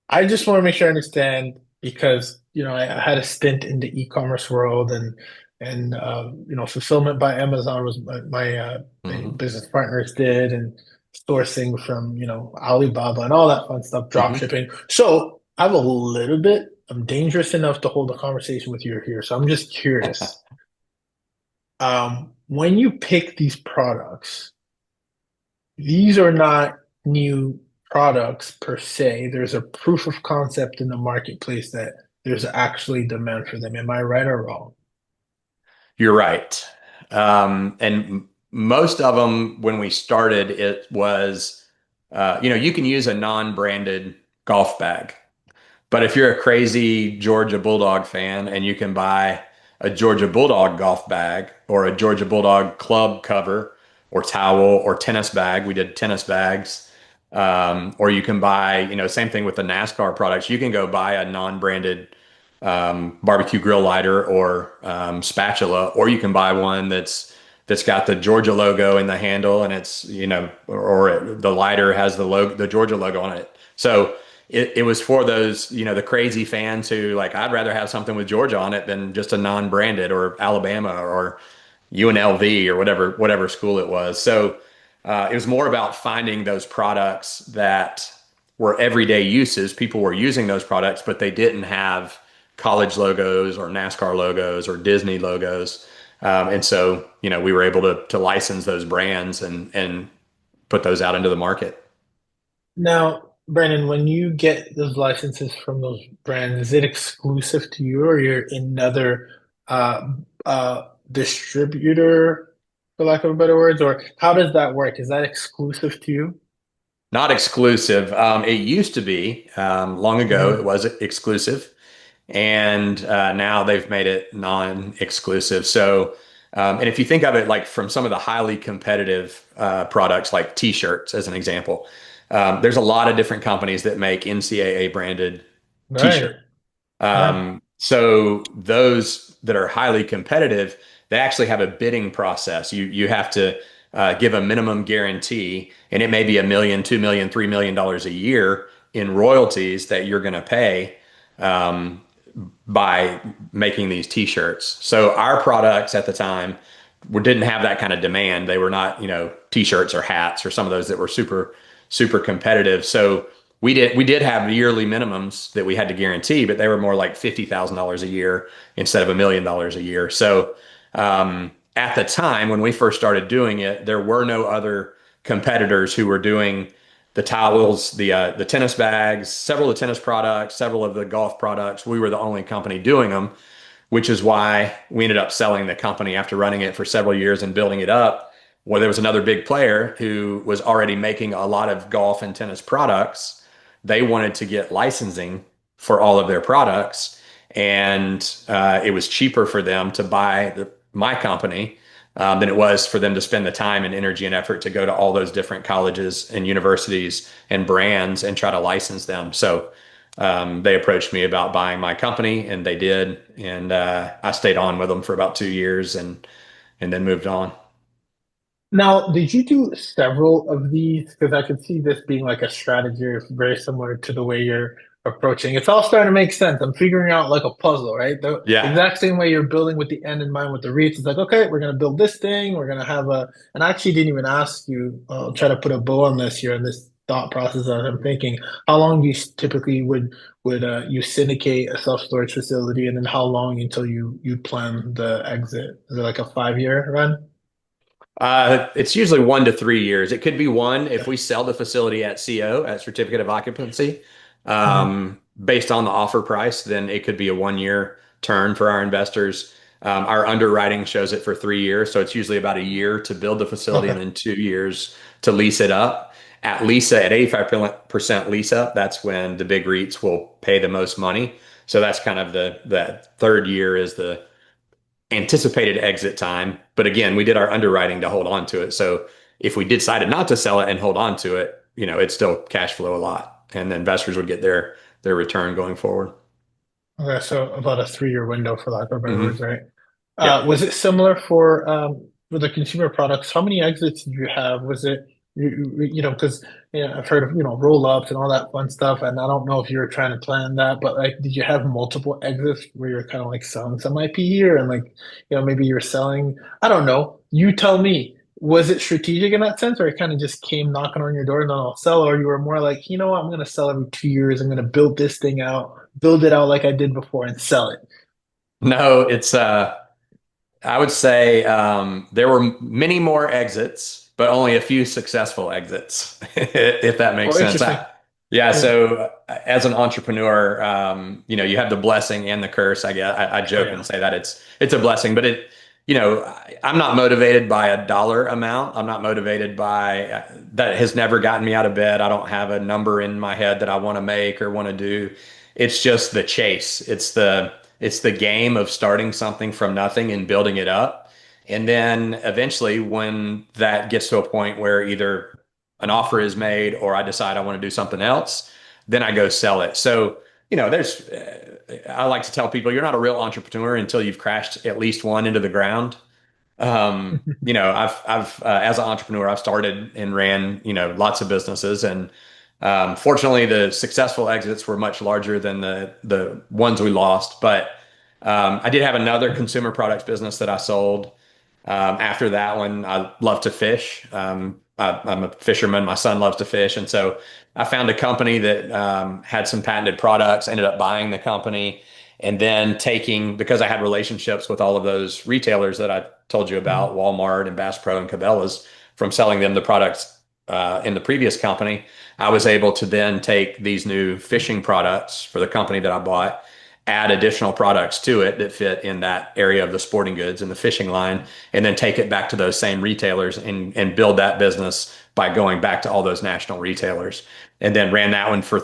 S3: I just want to make sure I understand because I had a stint in the e-commerce world and fulfillment by Amazon was my
S1: Hmm.
S3: business partners did and sourcing from Alibaba and all that fun stuff, drop
S1: Hmm.
S3: shipping. So I have a little bit. I'm dangerous enough to hold a conversation with you here. So I'm just curious. When you pick these products, these are not new products per se. There's a proof of concept in the marketplace that there's actually demand for them. Am I right or wrong?
S1: You're right. And most of them, when we started, it was, you can use a non-branded golf bag. But if you're a crazy Georgia Bulldog fan and you can buy a Georgia Bulldog golf bag or a Georgia Bulldog club cover or towel or tennis bag, we did tennis bags. Or you can buy, same thing with the NASCAR products. You can go buy a non-branded barbecue grill lighter or spatula, or you can buy one that's got the Georgia logo in the handle, and it's the lighter has the Georgia logo on it. So it was for those the crazy fans who like, I'd rather have something with Georgia on it than just a non-branded, or Alabama or UNLV or whatever school it was. So it was more about finding those products that were everyday uses. People were using those products, but they didn't have college logos or NASCAR logos or Disney logos. And so, we were able to license those brands and put those out into the market.
S3: Now, Brandon, when you get those licenses from those brands, is it exclusive to you or you're another uh, distributor, for lack of a better words, or how does that work? Is that exclusive to you?
S1: Not exclusive. It used to be long ago. It
S3: Mhm.
S1: was exclusive, and now they've made it non-exclusive. So, and if you think of it like from some of the highly competitive products, like T-shirts, as an example, there's a lot of different companies that make NCAA branded
S3: Right,
S1: T-shirts.
S3: right.
S1: So those that are highly competitive, they actually have a bidding process. You have to give a minimum guarantee, and it may be 1 million, 2 million, $3 million a year in royalties that you're going to pay um, by making these T-shirts. So our products at the time didn't have that kind of demand. They were not, T-shirts or hats or some of those that were super competitive. So we did have yearly minimums that we had to guarantee, but they were more like $50,000 a year instead of $1 million a year. So at the time when we first started doing it, there were no other competitors who were doing the towels, the tennis bags, several of the tennis products, several of the golf products. We were the only company doing them, which is why we ended up selling the company after running it for several years and building it up. Well, there was another big player who was already making a lot of golf and tennis products. They wanted to get licensing for all of their products, and it was cheaper for them to buy my company than it was for them to spend the time and energy and effort to go to all those different colleges and universities and brands and try to license them. So they approached me about buying my company, and they did, and I stayed on with them for about 2 years and then moved on.
S3: Now, did you do several of these? Because I could see this being like a strategy very similar to the way you're approaching. It's all starting to make sense. I'm figuring out like a puzzle, right? The
S1: Yeah.
S3: exact same way you're building with the end in mind with the REITs. It's like, okay, we're going to build this thing. We're going to have and I actually didn't even ask you, I'll try to put a bow on this here, on this thought process that I'm thinking. How long do you typically would you syndicate a self-storage facility, and then how long until you plan the exit? Is it like a 5 year run?
S1: It's usually 1 to 3 years. It could be one if we sell the facility at CO, at certificate of occupancy.
S4: Mhm.
S1: Based on the offer price, then it could be a 1 year turn for our investors. Our underwriting shows it for 3 years, so it's usually about a year to build the facility
S4: Okay.
S1: and then 2 years to lease it up. At 85% lease up, that's when the big REITs will pay the most money. So that's kind of the third year is the anticipated exit time. But again, we did our underwriting to hold on to it. So if we decided not to sell it and hold on to it, it's still cash flow a lot, and the investors would get their return going forward.
S3: Okay, so about a 3-year window, for lack of better words,
S1: Hmm.
S3: right?
S1: Yeah.
S3: Was it similar for the consumer products? How many exits did you have? Was it because I've heard of roll ups and all that fun stuff, and I don't know if you were trying to plan that, but like, did you have multiple exits where you're kind of like selling some IP here and like maybe you're selling? I don't know. You tell me. Was it strategic in that sense, or it kind of just came knocking on your door and then I'll sell, or you were more like, you know what, I'm going to sell every 2 years. I'm going to build this thing out, build it out like I did before, and sell it.
S1: No, it's I would say there were many more exits, but only a few successful exits, if that makes
S3: Oh,
S1: sense.
S3: interesting.
S1: Yeah,
S3: Yeah.
S1: so as an entrepreneur, you have the blessing and the curse. I guess I
S3: Oh
S1: joke
S3: yeah.
S1: and say that it's a blessing, but I'm not motivated by a dollar amount. I'm not motivated by that has never gotten me out of bed. I don't have a number in my head that I want to make or want to do. It's just the chase. It's the game of starting something from nothing and building it up. And then eventually, when that gets to a point where either an offer is made or I decide I want to do something else, then I go sell it. So, I like to tell people you're not a real entrepreneur until you've crashed at least one into the ground. As an entrepreneur, I've started and ran, lots of businesses, and fortunately, the successful exits were much larger than the ones we lost. But I did have another consumer products business that I sold. After that one, I love to fish. I'm a fisherman. My son loves to fish, and so I found a company that had some patented products. Ended up buying the company, and then taking because I had relationships with all of those retailers that I told you about, Walmart and Bass Pro and Cabela's, from selling them the products in the previous company. I was able to then take these new fishing products for the company that I bought, add additional products to it that fit in that area of the sporting goods and the fishing line, and then take it back to those same retailers and build that business by going back to all those national retailers. And then ran that one for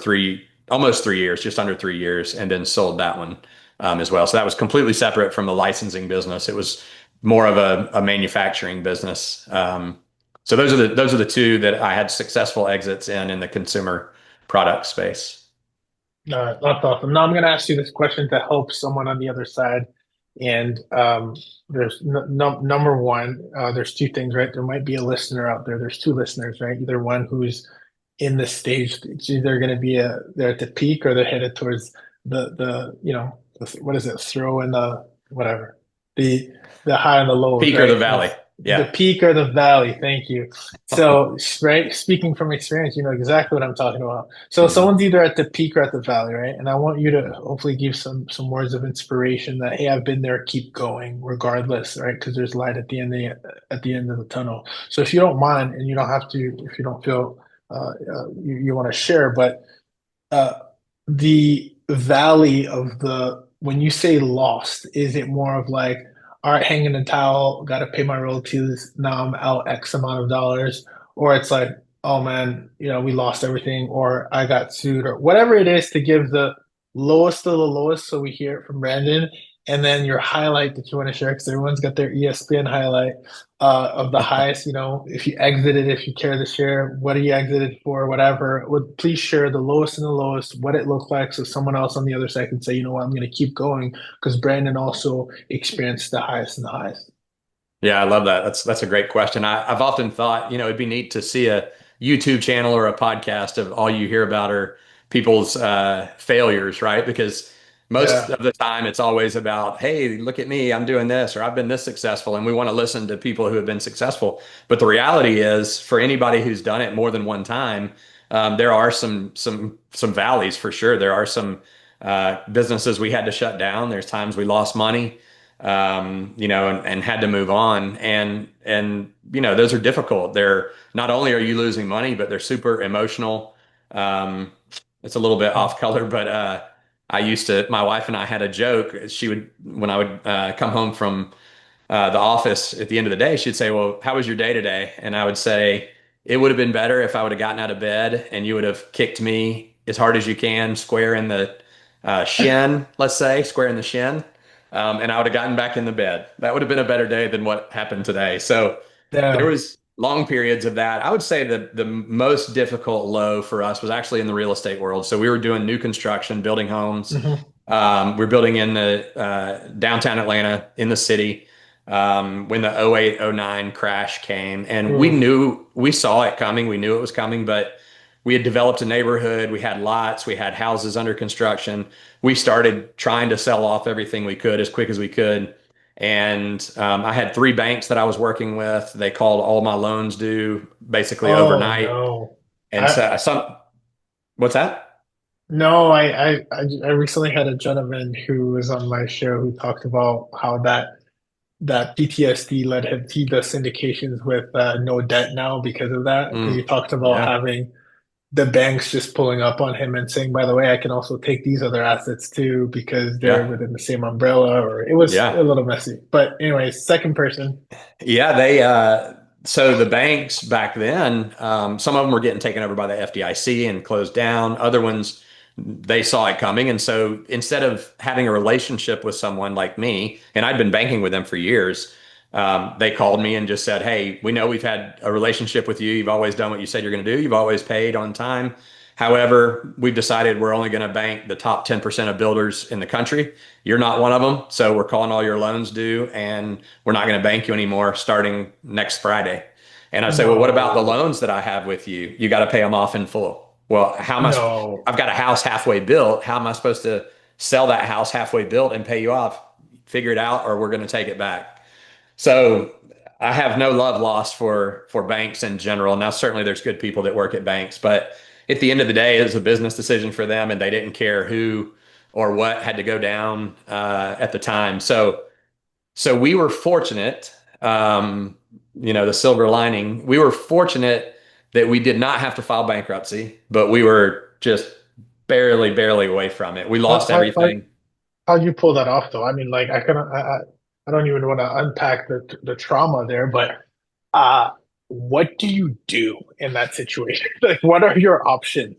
S1: almost 3 years, just under 3 years, and then sold that one as well. So that was completely separate from the licensing business. It was more of a manufacturing business. So those are the two that I had successful exits in the consumer product space.
S3: That's awesome. Now I'm going to ask you this question to help someone on the other side. And there's number one, there's two things, right? There might be a listener out there. There's two listeners, right? Either one who's in the stage, it's either going to be they're at the peak or they're headed towards what is it? Throw in the whatever, the the high and the lows,
S1: Peak or the
S3: right?
S1: valley.
S3: The
S1: Yeah.
S3: peak or the valley. Thank you. So, right, speaking from experience, you know exactly what I'm talking about. So
S1: Mhm.
S3: someone's either at the peak or at the valley, right? And I want you to hopefully give some words of inspiration that, hey, I've been there, keep going, regardless, right? Because there's light at the end of the tunnel. So if you don't mind, and you don't have to, if you don't feel you want to share, but uh, the valley of the when you say lost, is it more of like, all right, hanging the towel, got to pay my royalties, now I'm out X amount of dollars, or it's like, oh man, we lost everything, or I got sued, or whatever it is to give the lowest of the lowest, so we hear it from Brandon, and then your highlight that you want to share because everyone's got their ESPN highlight of the highest, if you exited, if you care to share, what are you exited for, whatever, would please share the lowest and the lowest, what it looked like, so someone else on the other side can say, you know what, I'm going to keep going because Brandon also experienced the highest and the highest.
S1: Yeah, I love that. That's a great question. I've often thought, it'd be neat to see a YouTube channel or a podcast of all you hear about are people's failures, right? Because most
S3: Yeah.
S1: of the time it's always about, hey, look at me, I'm doing this, or I've been this successful, and we want to listen to people who have been successful. But the reality is, for anybody who's done it more than one time, there are some valleys for sure. There are some businesses we had to shut down. There's times we lost money and had to move on. And those are difficult. They're not only are you losing money, but they're super emotional. Um, It's a little bit off color, but my wife and I had a joke. When I would come home from the office at the end of the day, she'd say, "Well, how was your day today?" And I would say, "It would have been better if I would have gotten out of bed and you would have kicked me as hard as you can, square in the shin, let's say, square in the shin, and I would have gotten back in the bed. That would have been a better day than what happened today." So there
S3: Damn.
S1: was long periods of that. I would say the most difficult low for us was actually in the real estate world. So we were doing new construction, building homes.
S3: Hmm.
S1: We're building in the downtown Atlanta in the city when the 08, 09 crash came. And we saw it coming. We knew it was coming, but we had developed a neighborhood. We had lots. We had houses under construction. We started trying to sell off everything we could as quick as we could. And I had three banks that I was working with. They called all my loans due basically
S3: Oh
S1: overnight.
S3: no.
S1: And
S3: I
S1: so what's that?
S3: no, I recently had a gentleman who was on my show who talked about how that PTSD led him to the syndications with no debt now because of that. Because he
S1: Mm,
S3: talked about
S1: yeah,
S3: having the banks just pulling up on him and saying, by the way, I can also take these other assets too because they're
S1: yeah,
S3: within the same umbrella, or it was a
S1: yeah.
S3: little messy. But anyways, second person.
S1: Yeah, so the banks back then, some of them were getting taken over by the FDIC and closed down. Other ones, they saw it coming. And so instead of having a relationship with someone like me, and I'd been banking with them for years, they called me and just said, "Hey, we know we've had a relationship with you. You've always done what you said you're going to do. You've always paid on time. However, we've decided we're only going to bank the top 10% of builders in the country. You're not one of them. So we're calling all your loans due and we're not going to bank you anymore starting next Friday." And I say, "Well, what about the
S3: No,
S1: loans that I have with you? You got to pay them off in full." Well,
S3: no.
S1: I've got a house halfway built. How am I supposed to sell that house halfway built and pay you off? Figure it out or we're going to take it back. So I have no love lost for banks in general. Now, certainly there's good people that work at banks, but at the end of the day, it was a business decision for them, and they didn't care who or what had to go down at the time. So we were fortunate. The silver lining, we were fortunate that we did not have to file bankruptcy, but we were just barely, barely away from it. We
S3: How,
S1: lost
S3: how, how,
S1: everything.
S3: how'd you pull that off though? I mean, like I don't even want to unpack the trauma there, but uh, what do you do in that situation? Like, what are your options?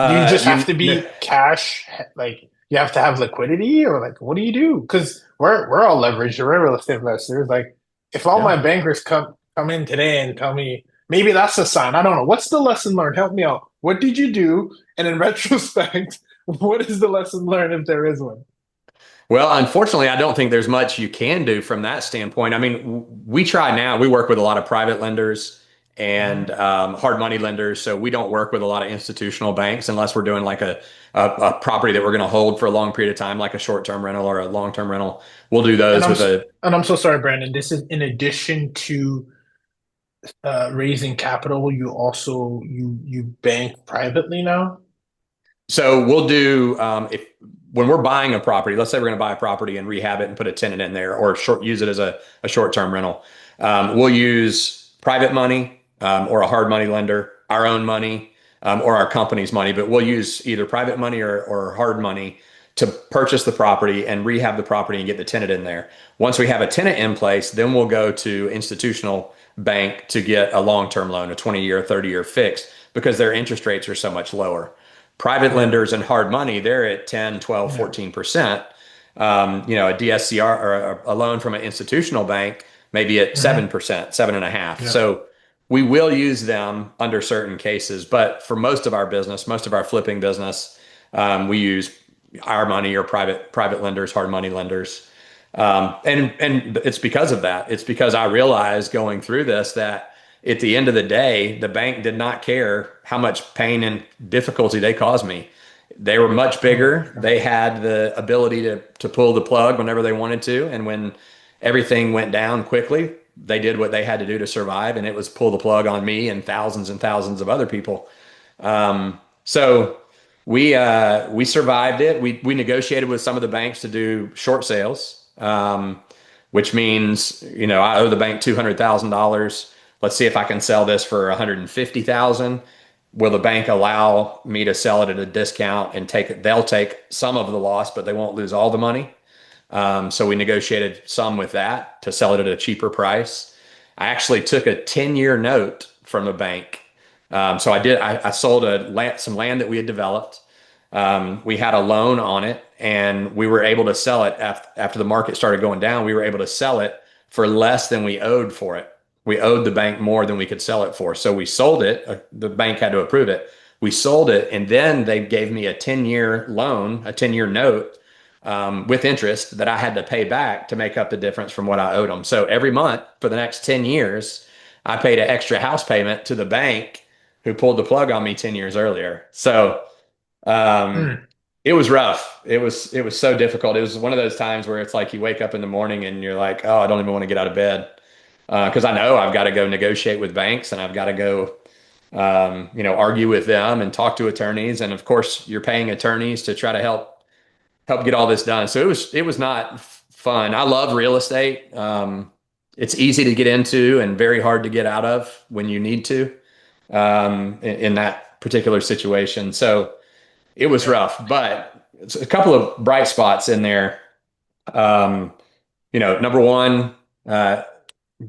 S3: Do you just have
S1: You
S3: to be cash? Like, you have to have liquidity, or like, what do you do? Because we're all leveraged. We're real estate investors. Like, if all my
S1: Yeah.
S3: bankers come in today and tell me maybe that's a sign. I don't know. What's the lesson learned? Help me out. What did you do? And in retrospect, what is the lesson learned if there is one?
S1: Well, unfortunately, I don't think there's much you can do from that standpoint. I mean, we try now. We work with a lot of private lenders and
S3: Mhm.
S1: hard money lenders. So we don't work with a lot of institutional banks unless we're doing like a property that we're going to hold for a long period of time, like a short-term rental or a long-term rental. We'll do
S3: And
S1: those with a
S3: and I'm so sorry, Brandon. This is in addition to raising capital. You also you bank privately now.
S1: So we'll do if when we're buying a property, let's say we're going to buy a property and rehab it and put a tenant in there, or use it as a short-term rental. We'll use private money or a hard money lender, our own money or our company's money, but we'll use either private money or hard money to purchase the property and rehab the property and get the tenant in there. Once we have a tenant in place, then we'll go to institutional bank to get a long-term loan, a 20-year, 30-year fix, because their interest rates are so much lower. Private
S3: Yeah,
S1: lenders and hard money, they're at 10, 12,
S3: yeah.
S1: 14%. A DSCR or a loan from an institutional bank, maybe at
S3: Hmm.
S1: 7%, 7.5.
S3: Yeah.
S1: So we will use them under certain cases, but for most of our business, most of our flipping business, we use our money or private lenders, hard money lenders. And it's because of that. It's because I realized going through this that at the end of the day, the bank did not care how much pain and difficulty they caused me. They were much
S3: Oh,
S1: bigger. They had the ability to pull the plug whenever they wanted to. And when everything went down quickly, they did what they had to do to survive. And it was pull the plug on me and thousands of other people. So we survived it. We negotiated with some of the banks to do short sales, which means I owe the bank $200,000. Let's see if I can sell this for 150,000. will the bank allow me to sell it at a discount and they'll take some of the loss, but they won't lose all the money. So we negotiated some with that to sell it at a cheaper price. I actually took a 10-year note from a bank. So I sold some land that we had developed. We had a loan on it, and we were able to sell it after the market started going down. We were able to sell it for less than we owed for it. We owed the bank more than we could sell it for. So we sold it. The bank had to approve it. We sold it, and then they gave me a 10-year loan, a 10-year note with interest that I had to pay back to make up the difference from what I owed them. So every month for the next 10 years, I paid an extra house payment to the bank who pulled the plug on me 10 years earlier. So um,
S3: Mm.
S1: it was rough. It was so difficult. It was one of those times where it's like you wake up in the morning and you're like, oh, I don't even want to get out of bed because I know I've got to go negotiate with banks and I've got to go, argue with them and talk to attorneys. And of course, you're paying attorneys to try to help get all this done. So it was not fun. I love real estate. It's easy to get into and very hard to get out of when you need to in that particular situation. So it was
S3: Yeah.
S1: rough, but it's a couple of bright spots in there. Um, number one, uh,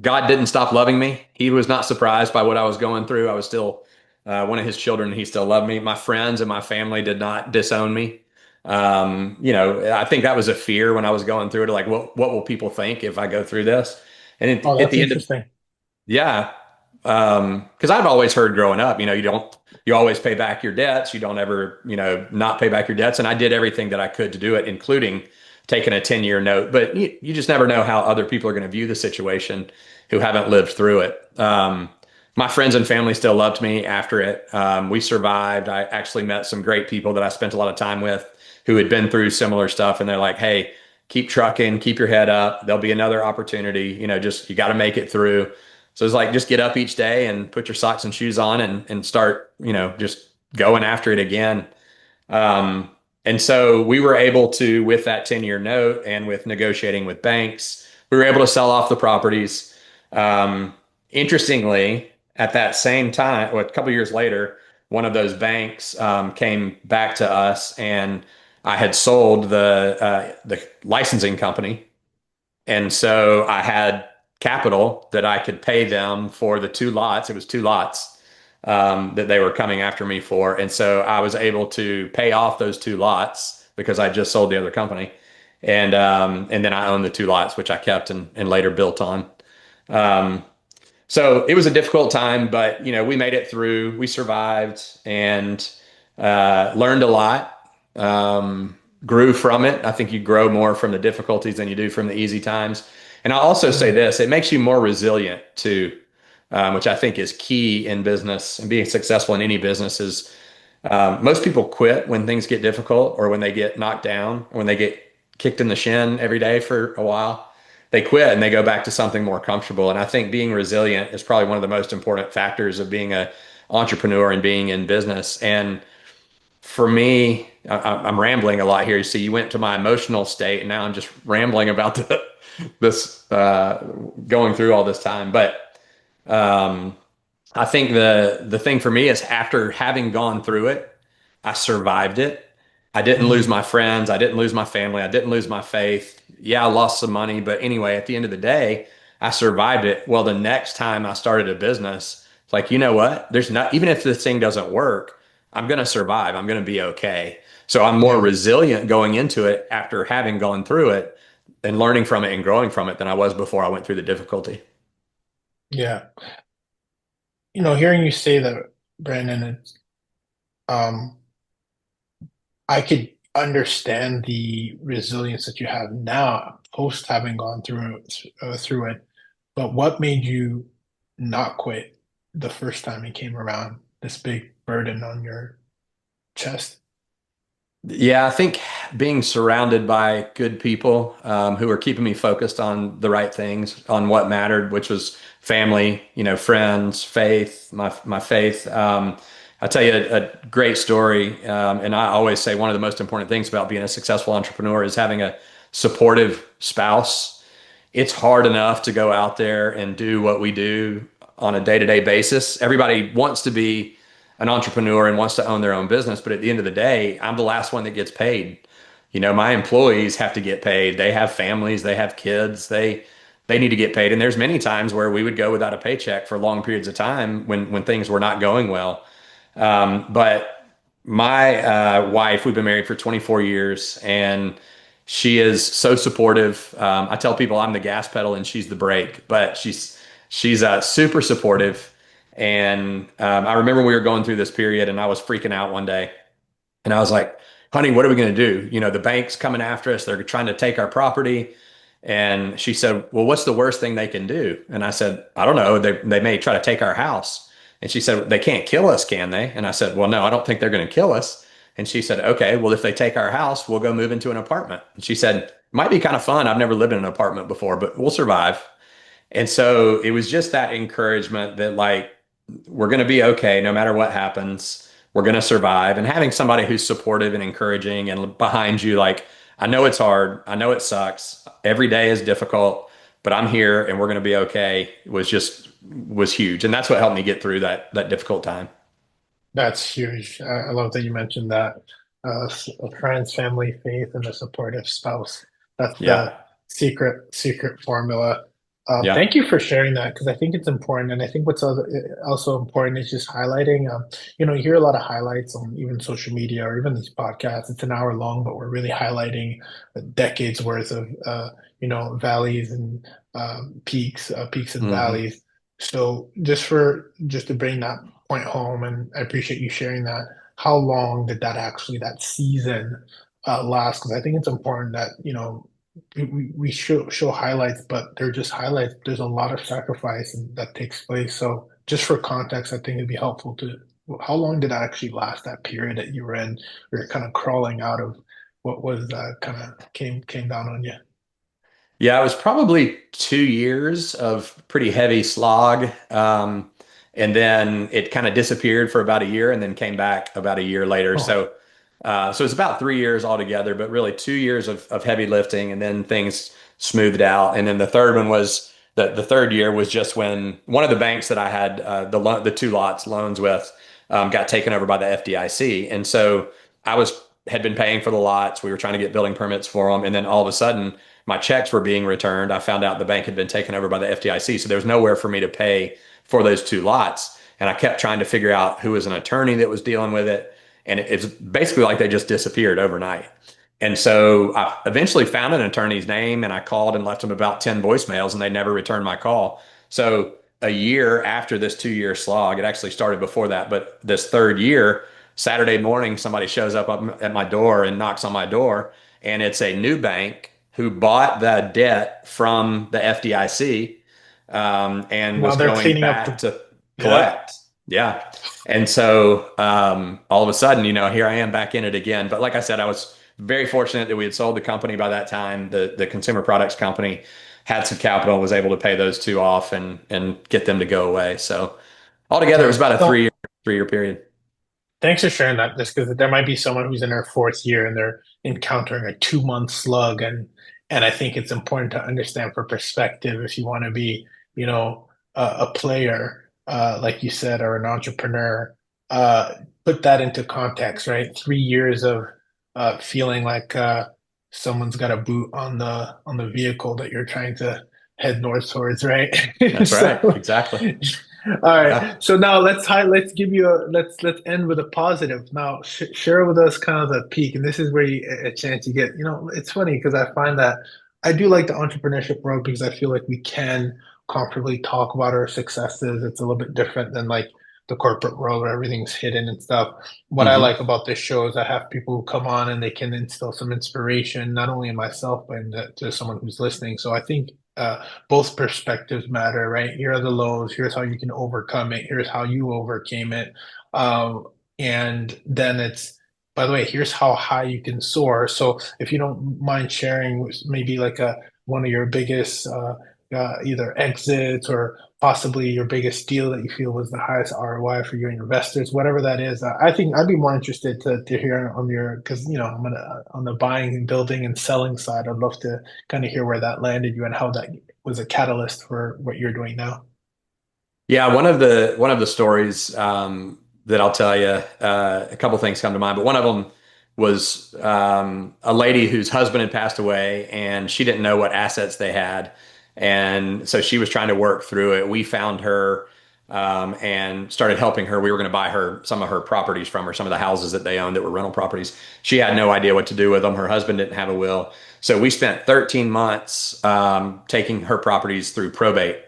S1: God didn't stop loving me. He was not surprised by what I was going through. I was still one of his children, and he still loved me. My friends and my family did not disown me. I think that was a fear when I was going through it, like what will people think if I go through this? And
S3: Oh,
S1: at
S3: that's
S1: the end of
S3: interesting.
S1: yeah. Because I've always heard growing up, you always pay back your debts. You don't ever, not pay back your debts. And I did everything that I could to do it, including taking a 10-year note. But you just never know how other people are going to view the situation who haven't lived through it. My friends and family still loved me after it. We survived. I actually met some great people that I spent a lot of time with who had been through similar stuff. And they're like, hey, keep trucking, keep your head up. There'll be another opportunity. Just you got to make it through. So it's like just get up each day and put your socks and shoes on and start, just going after it again. Um, and so we were able to, with that 10-year note and with negotiating with banks, we were able to sell off the properties. Um, Interestingly, at that same time, or a couple of years later, one of those banks came back to us, and I had sold the licensing company, and so I had capital that I could pay them for the two lots. It was two lots that they were coming after me for. And so I was able to pay off those two lots because I just sold the other company. And then I owned the two lots, which I kept and later built on. Um, so it was a difficult time, but we made it through. We survived and learned a lot. Grew from it. I think you grow more from the difficulties than you do from the easy times. And I'll also say
S3: Mm.
S1: this: it makes you more resilient too, which I think is key in business and being successful in any business. Is most people quit when things get difficult or when they get knocked down or when they get kicked in the shin every day for a while. They quit and they go back to something more comfortable. And I think being resilient is probably one of the most important factors of being an entrepreneur and being in business. And for me, I'm rambling a lot here. So you went to my emotional state, and now I'm just rambling about this going through all this time. But um, I think the thing for me is after having gone through it, I survived it. I didn't lose
S3: Mm.
S1: my friends. I didn't lose my family. I didn't lose my faith. Yeah, I lost some money, but anyway, at the end of the day, I survived it. Well, the next time I started a business, it's like, you know what? There's not, even if this thing doesn't work, I'm going to survive. I'm going to be okay. So I'm more
S3: Yeah.
S1: resilient going into it after having gone through it and learning from it and growing from it than I was before I went through the difficulty.
S3: Yeah. Hearing you say that, Brandon, um, I could understand the resilience that you have now post having gone through it. But what made you not quit the first time it came around? This big burden on your chest.
S1: Yeah, I think being surrounded by good people who are keeping me focused on the right things, on what mattered, which was family, friends, faith, my faith. I'll tell you a great story, and I always say one of the most important things about being a successful entrepreneur is having a supportive spouse. It's hard enough to go out there and do what we do on a day-to-day basis. Everybody wants to be an entrepreneur and wants to own their own business. But at the end of the day, I'm the last one that gets paid. My employees have to get paid. They have families, they have kids, they need to get paid. And there's many times where we would go without a paycheck for long periods of time when things were not going well. But my wife, we've been married for 24 years, and she is so supportive. I tell people I'm the gas pedal and she's the brake, but she's super supportive. And I remember we were going through this period, and I was freaking out one day, and I was like, "Honey, what are we going to do? The bank's coming after us. They're trying to take our property." And she said, "Well, what's the worst thing they can do?" And I said, "I don't know. They may try to take our house." And she said, "They can't kill us, can they?" And I said, "Well, no, I don't think they're going to kill us." And she said, "Okay, well, if they take our house, we'll go move into an apartment." And she said, "It might be kind of fun. I've never lived in an apartment before, but we'll survive." And so it was just that encouragement that, like, we're going to be okay no matter what happens. We're going to survive. And having somebody who's supportive and encouraging and behind you, like, I know it's hard. I know it sucks. Every day is difficult, but I'm here and we're going to be okay, was huge. And that's what helped me get through that difficult time.
S3: That's huge. I love that you mentioned that. Friends, family, faith, and a supportive spouse. That's
S1: Yeah.
S3: the secret formula.
S1: Yeah.
S3: Thank you for sharing that, because I think it's important, and I think what's also important is just highlighting. You hear a lot of highlights on even social media or even these podcasts. It's an hour long, but we're really highlighting a decades worth of valleys and peaks and
S1: Hmm.
S3: valleys. So just to bring that point home, and I appreciate you sharing that. How long did that season last? Because I think it's important that we show highlights, but they're just highlights. There's a lot of sacrifice that takes place. So just for context, I think it'd be helpful to how long did that actually last? That period that you were in, you're kind of crawling out of what was kind of came down on you.
S1: Yeah, it was probably 2 years of pretty heavy slog. And then it kind of disappeared for about a year and then came back about a year later.
S3: Oh,
S1: So it's about 3 years altogether, but really 2 years of heavy lifting, and then things smoothed out. And then the third one was the third year was just when one of the banks that I had the two lots loans with got taken over by the FDIC. And so I had been paying for the lots. We were trying to get building permits for them. And then all of a sudden, my checks were being returned. I found out the bank had been taken over by the FDIC. So there was nowhere for me to pay for those two lots. And I kept trying to figure out who was an attorney that was dealing with it. And it's basically like they just disappeared overnight. And so I eventually found an attorney's name, and I called and left them about 10 voicemails, and they never returned my call. So a year after this 2 year slog, it actually started before that, but this third year, Saturday morning, somebody shows up at my door and knocks on my door, and it's a new bank who bought the debt from the FDIC, and
S3: now
S1: was
S3: they're
S1: going
S3: cleaning up
S1: back
S3: the
S1: to
S3: yeah.
S1: collect. Yeah. And so all of a sudden, here I am back in it again. But like I said, I was very fortunate that we had sold the company by that time. The consumer products company had some capital and was able to pay those two off and get them to go away. So altogether, it was
S3: Nice.
S1: about a
S3: No,
S1: three year period.
S3: thanks for sharing that. Just because there might be someone who's in their fourth year and they're encountering a 2 month slug, and I think it's important to understand for perspective if you want to be, a player, like you said, or an entrepreneur. Put that into context, right? 3 years of feeling like someone's got a boot on the vehicle that you're trying to head north towards, right?
S1: That's right.
S3: So,
S1: Exactly.
S3: all
S1: Yeah.
S3: right. So now let's give you let's end with a positive. Now share with us kind of the peak, and this is where a chance you get. It's funny because I find that I do like the entrepreneurship world because I feel like we can comfortably talk about our successes. It's a little bit different than like the corporate world where everything's hidden and stuff. What I
S1: Hmm.
S3: like about this show is I have people who come on and they can instill some inspiration, not only in myself, but to someone who's listening. So I think both perspectives matter, right? Here are the lows. Here's how you can overcome it. Here's how you overcame it. And then by the way, here's how high you can soar. So if you don't mind sharing, maybe like one of your biggest either exits or possibly your biggest deal that you feel was the highest ROI for your investors, whatever that is. I think I'd be more interested to hear on your because I'm on the buying and building and selling side. I'd love to kind of hear where that landed you and how that was a catalyst for what you're doing now.
S1: Yeah, one of the stories. that I'll tell you. A couple things come to mind, but one of them was a lady whose husband had passed away, and she didn't know what assets they had, and so she was trying to work through it. We found her and started helping her. We were going to buy her some of her properties from her, some of the houses that they owned that were rental properties. She had no idea what to do with them. Her husband didn't have a will, so we spent 13 months taking her properties through probate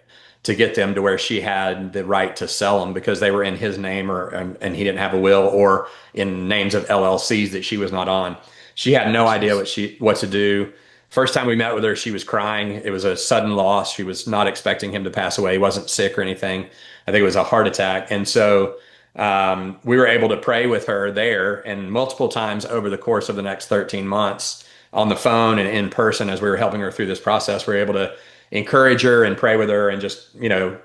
S1: to get them to where she had the right to sell them because they were in his name or and he didn't have a will or in names of LLCs that she was not on. She had no idea what to do. First time we met with her, she was crying. It was a sudden loss. She was not expecting him to pass away. He wasn't sick or anything. I think it was a heart attack. And so we were able to pray with her there and multiple times over the course of the next 13 months on the phone and in person as we were helping her through this process. We were able to encourage her and pray with her and just,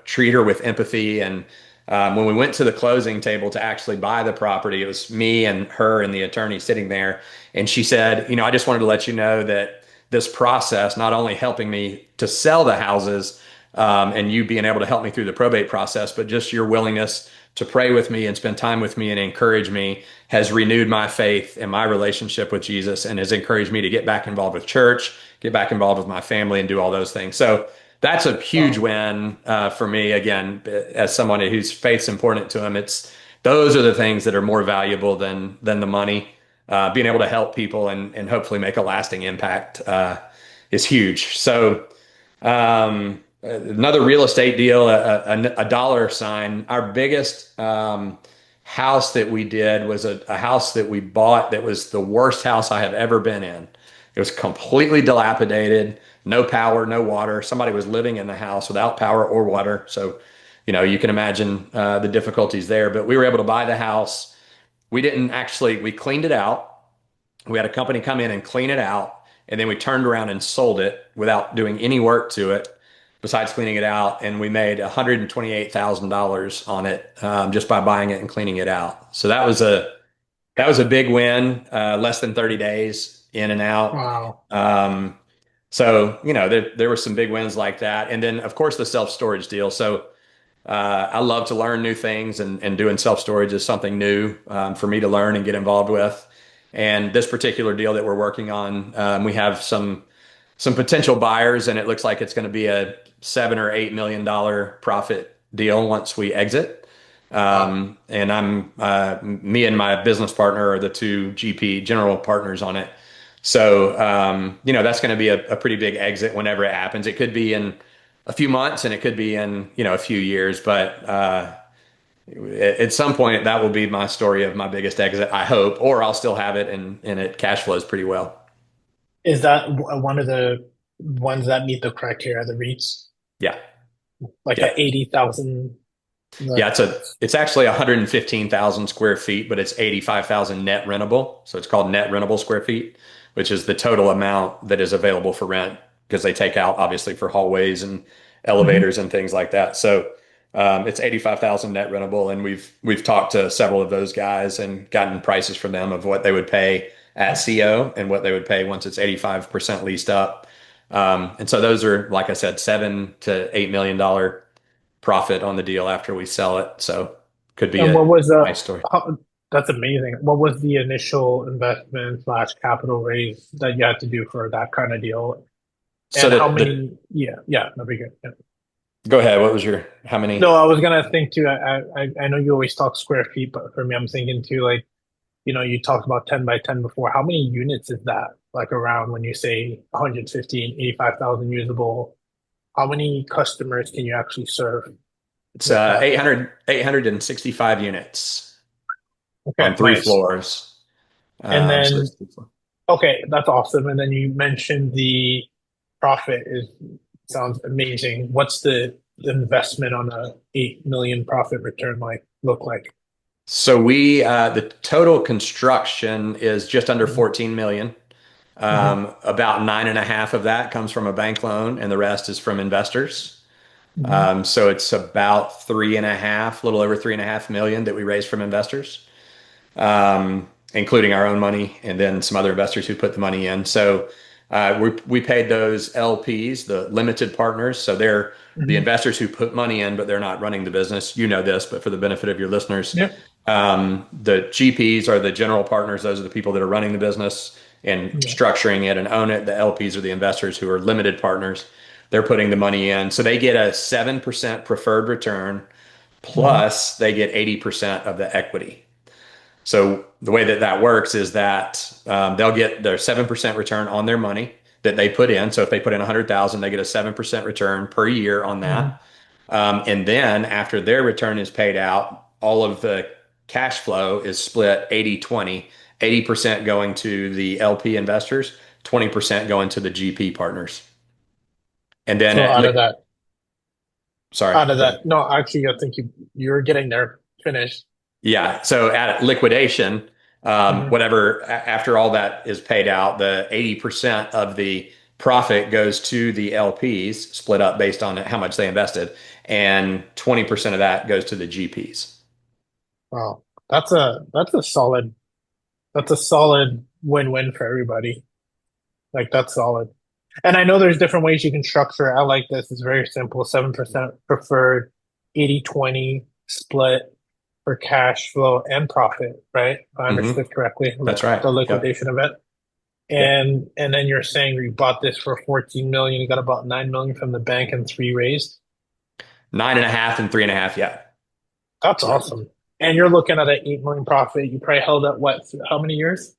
S1: treat her with empathy. And when we went to the closing table to actually buy the property, it was me and her and the attorney sitting there. And she said, I just wanted to let you know that this process, not only helping me to sell the houses, and you being able to help me through the probate process, but just your willingness to pray with me and spend time with me and encourage me has renewed my faith and my relationship with Jesus and has encouraged me to get back involved with church, get back involved with my family and do all those things. So that's a huge win for me. Again, as someone whose faith's important to him, those are the things that are more valuable than the money. Being able to help people and hopefully make a lasting impact is huge. So another real estate deal, a dollar sign. Our biggest house that we did was a house that we bought that was the worst house I have ever been in. It was completely dilapidated, no power, no water. Somebody was living in the house without power or water. So, you can imagine the difficulties there. But we were able to buy the house. We cleaned it out. We had a company come in and clean it out. And then we turned around and sold it without doing any work to it besides cleaning it out. And we made $128,000 on it just by buying it and cleaning it out. So that was a big win, less than 30 days in and out.
S3: Wow.
S1: So, there were some big wins like that. And then, of course, the self-storage deal. So I love to learn new things, and doing self-storage is something new for me to learn and get involved with. And this particular deal that we're working on, we have some potential buyers, and it looks like it's going to be a $7 or $8 million profit deal once we exit. And me and my business partner are the two GP general partners on it. So, that's going to be a pretty big exit whenever it happens. It could be in a few months and it could be in, a few years, but, at some point that will be my story of my biggest exit, I hope, or I'll still have it and it cash flows pretty well.
S3: Is that one of the ones that meet the criteria, the REITs?
S1: Yeah.
S3: Like
S1: Yeah.
S3: at 80,000?
S1: Yeah, it's actually 115,000 square feet, but it's 85,000 net rentable. So it's called net rentable square feet, which is the total amount that is available for rent because they take out obviously for hallways and elevators and things like that. So it's 85,000 net rentable, and we've talked to several of those guys and gotten prices from them of what they would pay at CO and what they would pay once it's 85% leased up. And so those are, like I said, $7 to $8 million profit on the deal after we sell it. So could be
S3: And
S1: a
S3: what was
S1: nice story.
S3: that's amazing. What was the initial investment slash capital raise that you had to do for that kind of deal?
S1: So
S3: And how many? Yeah, that'd be good. Yeah.
S1: go ahead. What was how many?
S3: No, I was gonna think too. I know you always talk square feet, but for me, I'm thinking too, like, you talked about 10 by 10 before. How many units is that? Like around when you say 115, 85,000 usable, how many customers can you actually serve
S1: It's
S3: with that?
S1: 865 units
S3: Okay,
S1: on three
S3: nice.
S1: floors.
S3: And
S1: So
S3: then,
S1: it's 3 floors.
S3: okay, that's awesome. And then you mentioned the profit is sounds amazing. What's the investment on a 8 million profit return look like?
S1: So the total construction is just under 14 million.
S3: Hmm.
S1: About 9.5 of that comes from a bank loan, and the rest is from investors.
S3: Hmm.
S1: So it's about 3.5, a little over 3.5 million that we raised from investors, including our own money and then some other investors who put the money in. So we paid those LPs, the limited partners. So they're the
S3: Hmm.
S1: investors who put money in, but they're not running the business. You know this, but for the benefit of your listeners,
S3: Yep.
S1: The GPs are the general partners. Those are the people that are running the business and
S3: Yeah.
S1: structuring it and own it. The LPs are the investors who are limited partners. They're putting the money in. So they get a 7% preferred return,
S3: Hmm.
S1: plus they get 80% of the equity. So the way that that works is that they'll get their 7% return on their money that they put in. So if they put in 100,000, they get a 7% return per year on
S3: Hmm.
S1: that. And then after their return is paid out, all of the cash flow is split 80-20, 80% going to the LP investors, 20% going to the GP partners. And then
S3: So
S1: at sorry, go ahead.
S3: no, actually, I think you're getting there. Finished.
S1: Yeah. So at liquidation,
S3: Hmm.
S1: after all that is paid out, the 80% of the profit goes to the LPs, split up based on how much they invested, and 20% of that goes to the GPs.
S3: Wow, that's a solid win-win for everybody. Like that's solid. And I know there's different ways you can structure it. I like this. It's very simple. 7% preferred, 80-20 split for cash flow and profit, right? If I
S1: Hmm.
S3: understood correctly,
S1: That's right.
S3: the
S1: Yep.
S3: liquidation event.
S1: Yep.
S3: And then you're saying you bought this for 14 million, you got about 9 million from the bank and three raised.
S1: 9.5 and 3.5. Yeah.
S3: That's
S1: Yep.
S3: awesome. And you're looking at an 8 million profit. You probably held up what, how many years?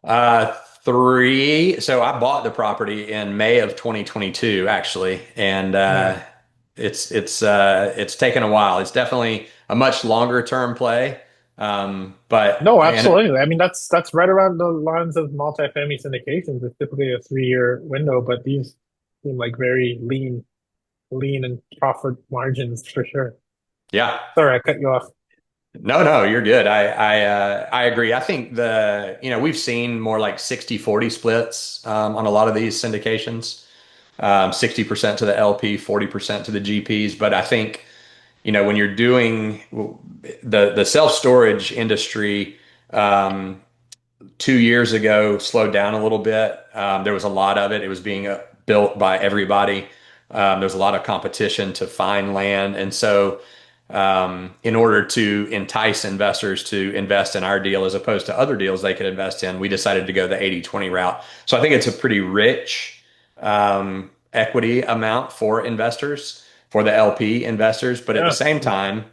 S1: Uh, Three. So I bought the property in May of 2022, actually, and
S3: Yeah.
S1: it's taken a while. It's definitely a much longer term play, but
S3: No,
S1: and
S3: absolutely. I mean, that's right around the lines of multifamily syndications. It's typically a 3-year window, but these seem like very lean and profit margins for sure.
S1: yeah.
S3: Sorry, I cut you off.
S1: No, you're good. I agree. I think we've seen more like 60-40 splits on a lot of these syndications. 60% to the LP, 40% to the GPs. But I think, when you're doing the self-storage industry, um, 2 years ago slowed down a little bit. There was a lot of it. It was being built by everybody. There's a lot of competition to find land. And so, in order to entice investors to invest in our deal as opposed to other deals they could invest in, we decided to go the 80-20 route. So I think it's a pretty rich equity amount for investors, for the LP investors. But at the
S3: Yeah.
S1: same time,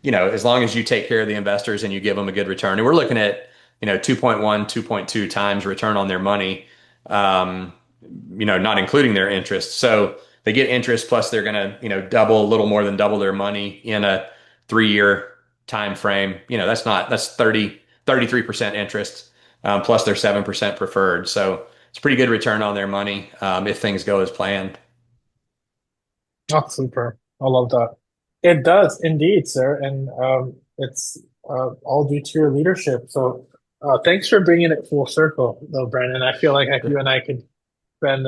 S1: as long as you take care of the investors and you give them a good return, and we're looking at 2.1, 2.2 times return on their money, um, not including their interest. So they get interest plus they're going to, double, a little more than double their money in a 3-year time frame. That's 33% interest, plus their 7% preferred. So it's a pretty good return on their money, if things go as planned.
S3: Oh, super. I love that. It does indeed, sir. And it's all due to your leadership. So thanks for bringing it full circle, though, Brandon. I feel like you and I could spend,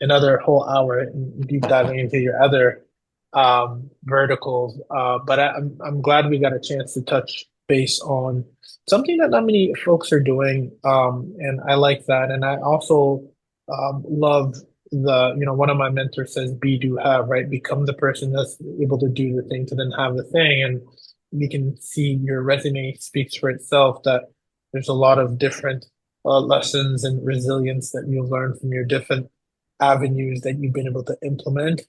S3: another whole hour in deep diving into your other verticals. But I'm glad we got a chance to touch base on something that not many folks are doing. And I like that. And I also love one of my mentors says, be, do, have, right? Become the person that's able to do the thing to then have the thing. And we can see your resume speaks for itself that there's a lot of different lessons and resilience that you've learned from your different avenues that you've been able to implement,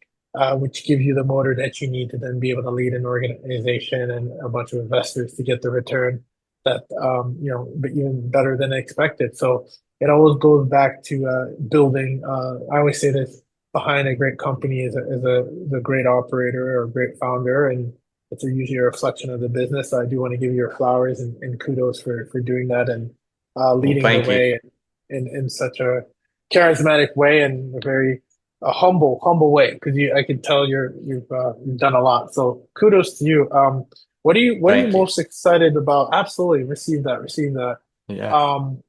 S3: which give you the motor that you need to then be able to lead an organization and a bunch of investors to get the return that but even better than expected. So it always goes back to building. I always say this: behind a great company is a great operator or a great founder, and it's usually a reflection of the business. So I do want to give you your flowers and kudos for doing that and
S1: Well,
S3: leading the
S1: thank you.
S3: way in such a charismatic way and a humble way because I can tell you've done a lot. So kudos to you. What are you
S1: Thank you.
S3: most excited about? Absolutely, receive that.
S1: Yeah.
S3: Um,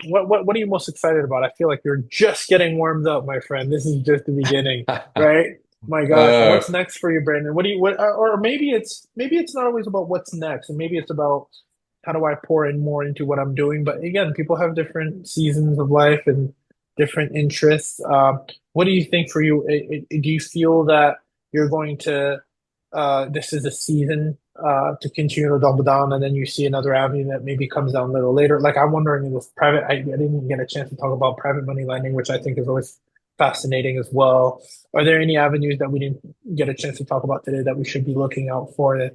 S3: what are you most excited about? I feel like you're just getting warmed up, my friend. This is just the beginning, right? My gosh,
S1: Uh,
S3: what's next for you, Brandon? What do you what or maybe it's not always about what's next, and maybe it's about how do I pour in more into what I'm doing. But again, people have different seasons of life and different interests. What do you think for you? Do you feel that you're going to this is a season to continue to double down, and then you see another avenue that maybe comes down a little later. Like I'm wondering if private, I didn't get a chance to talk about private money lending, which I think is always fascinating as well. Are there any avenues that we didn't get a chance to talk about today that we should be looking out for?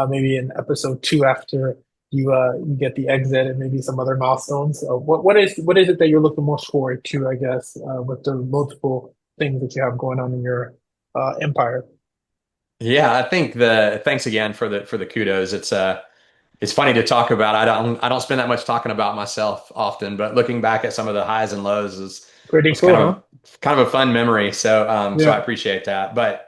S3: Maybe in episode two after you get the exit and maybe some other milestones. What is it that you're looking most forward to? I guess with the multiple things that you have going on in your empire.
S1: Yeah, I think the thanks again for the kudos. It's funny to talk about. I don't spend that much talking about myself often, but looking back at some of the highs and lows is
S3: Pretty
S1: was
S3: cool, huh?
S1: kind of a fun memory. So I
S3: Yeah.
S1: appreciate that. But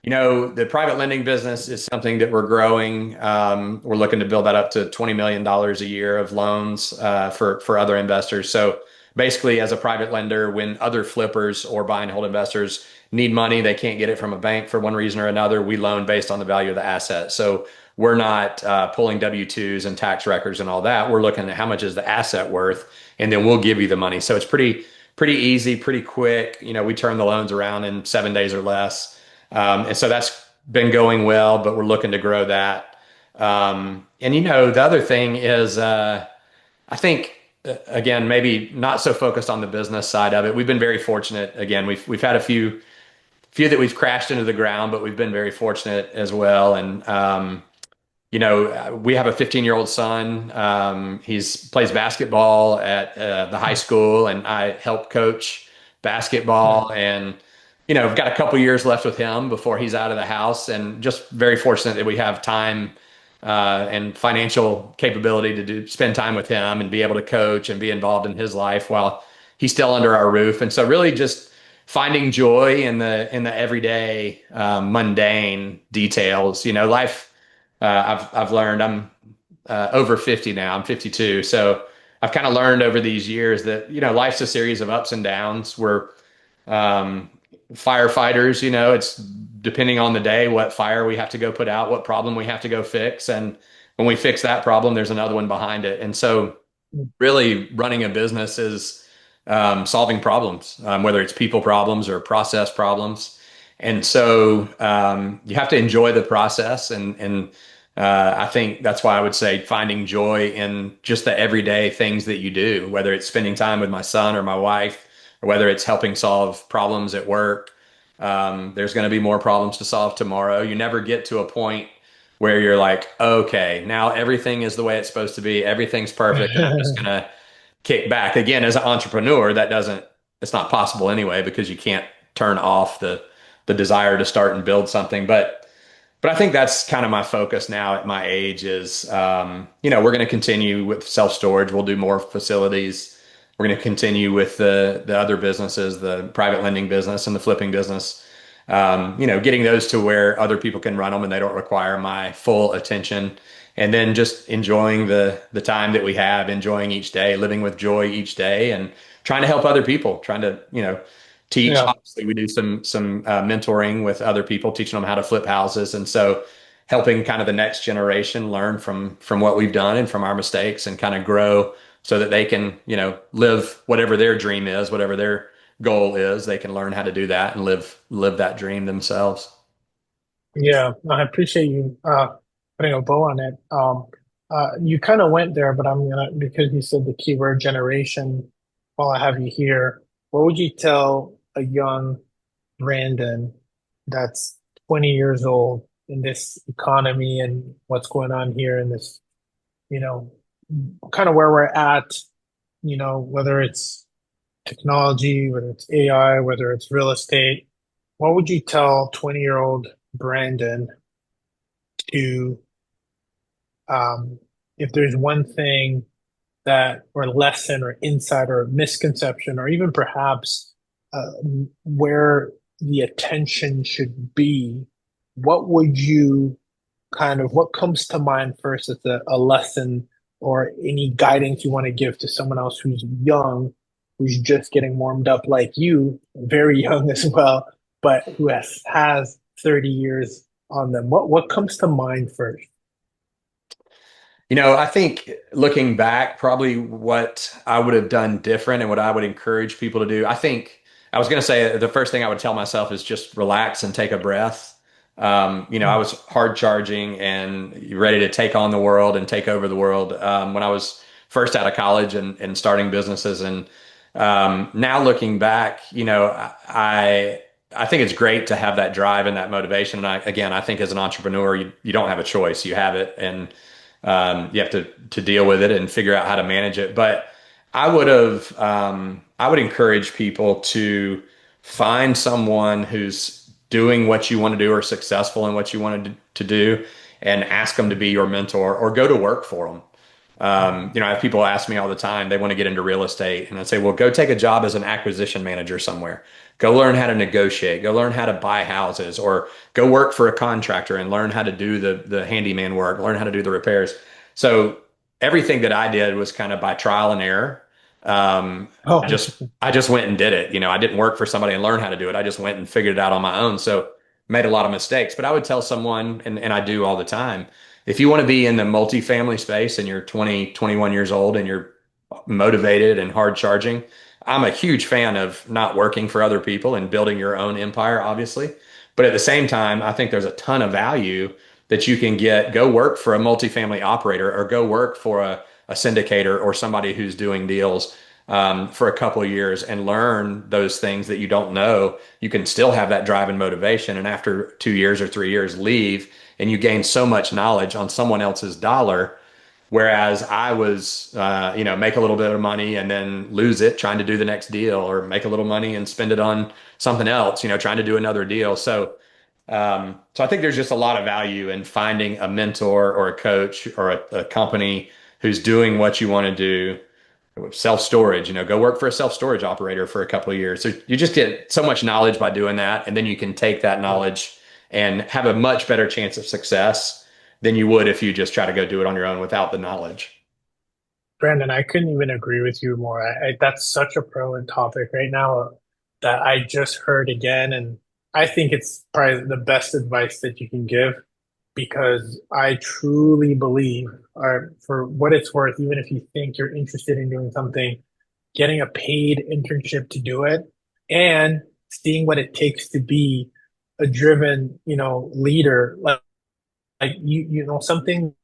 S1: the private lending business is something that we're growing. We're looking to build that up to $20 million a year of loans for other investors. So basically, as a private lender, when other flippers or buy and hold investors need money, they can't get it from a bank for one reason or another, we loan based on the value of the asset. So we're not pulling W-2s and tax records and all that. We're looking at how much is the asset worth, and then we'll give you the money. So it's pretty easy, pretty quick. We turn the loans around in 7 days or less. And so that's been going well, but we're looking to grow that. And the other thing is, I think again, maybe not so focused on the business side of it. We've been very fortunate. Again, we've had a few that we've crashed into the ground, but we've been very fortunate as well. And we have a 15-year-old son. He's plays basketball at the high school, and I help coach basketball. And we've got a couple years left with him before he's out of the house, and just very fortunate that we have time and financial capability to spend time with him and be able to coach and be involved in his life while he's still under our roof. And so, really, just finding joy in the everyday mundane details. Life. I've learned I'm over 50 now. I'm 52, so I've kind of learned over these years that life's a series of ups and downs. We're um, firefighters. It's depending on the day what fire we have to go put out, what problem we have to go fix, and when we fix that problem, there's another one behind it. And so, really, running a business is solving problems, whether it's people problems or process problems. And so you have to enjoy the process. And I think that's why I would say finding joy in just the everyday things that you do, whether it's spending time with my son or my wife, or whether it's helping solve problems at work. There's going to be more problems to solve tomorrow. You never get to a point where you're like, okay, now everything is the way it's supposed to be. Everything's perfect. And I'm just going to kick back. Again, as an entrepreneur, it's not possible anyway, because you can't turn off the desire to start and build something. But I think that's kind of my focus now at my age is, we're going to continue with self-storage. We'll do more facilities. We're going to continue with the other businesses, the private lending business and the flipping business. Getting those to where other people can run them and they don't require my full attention. And then just enjoying the time that we have, enjoying each day, living with joy each day, and trying to help other people, trying to, teach.
S3: Yeah.
S1: Obviously, we do some mentoring with other people, teaching them how to flip houses. And so helping kind of the next generation learn from what we've done and from our mistakes, and kind of grow so that they can, live whatever their dream is, whatever their goal is, they can learn how to do that and live that dream themselves.
S3: Yeah, I appreciate you putting a bow on it. You kind of went there, but I'm gonna because you said the keyword generation. While I have you here, what would you tell a young Brandon that's 20 years old in this economy and what's going on here in this, you know, kind of where we're at, whether it's technology, whether it's AI, whether it's real estate, what would you tell 20-year-old Brandon to, if there's one thing that, or lesson, or insight, or misconception, or even perhaps uh, where the attention should be, what would you what comes to mind first as a lesson or any guidance you want to give to someone else who's young, who's just getting warmed up like you, very young as well, but who has 30 years on them? What comes to mind first?
S1: I think looking back, probably what I would have done different and what I would encourage people to do. I think I was going to say the first thing I would tell myself is just relax and take a breath. I was hard charging and ready to take on the world and take over the world when I was first out of college and starting businesses. And now looking back, I think it's great to have that drive and that motivation. And I think as an entrepreneur, you don't have a choice. You have it, and you have to deal with it and figure out how to manage it. But I would encourage people to find someone who's doing what you want to do or successful in what you wanted to do, and ask them to be your mentor or go to work for them. I have people ask me all the time, they want to get into real estate. And I say, well, go take a job as an acquisition manager somewhere. Go learn how to negotiate, go learn how to buy houses, or go work for a contractor and learn how to do the handyman work, learn how to do the repairs. So everything that I did was kind of by trial and error.
S3: Oh,
S1: I just went and did it. I didn't work for somebody and learn how to do it. I just went and figured it out on my own. So made a lot of mistakes. But I would tell someone, and I do all the time, if you want to be in the multifamily space and you're 20, 21 years old and you're motivated and hard charging, I'm a huge fan of not working for other people and building your own empire, obviously. But at the same time, I think there's a ton of value that you can get. Go work for a multifamily operator or go work for a syndicator or somebody who's doing deals for a couple of years and learn those things that you don't know. You can still have that drive and motivation. And after 2 years or 3 years, leave, and you gain so much knowledge on someone else's dollar. Whereas I was, make a little bit of money and then lose it trying to do the next deal, or make a little money and spend it on something else, trying to do another deal. So I think there's just a lot of value in finding a mentor or a coach or a company who's doing what you want to do. Self-storage, go work for a self-storage operator for a couple of years. So you just get so much knowledge by doing that. And then you can take that knowledge and have a much better chance of success than you would if you just try to go do it on your own without the knowledge.
S3: Brandon, I couldn't even agree with you more. That's such a prevalent topic right now that I just heard again, and I think it's probably the best advice that you can give because I truly believe, or for what it's worth, even if you think you're interested in doing something, getting a paid internship to do it and seeing what it takes to be a driven, leader, like something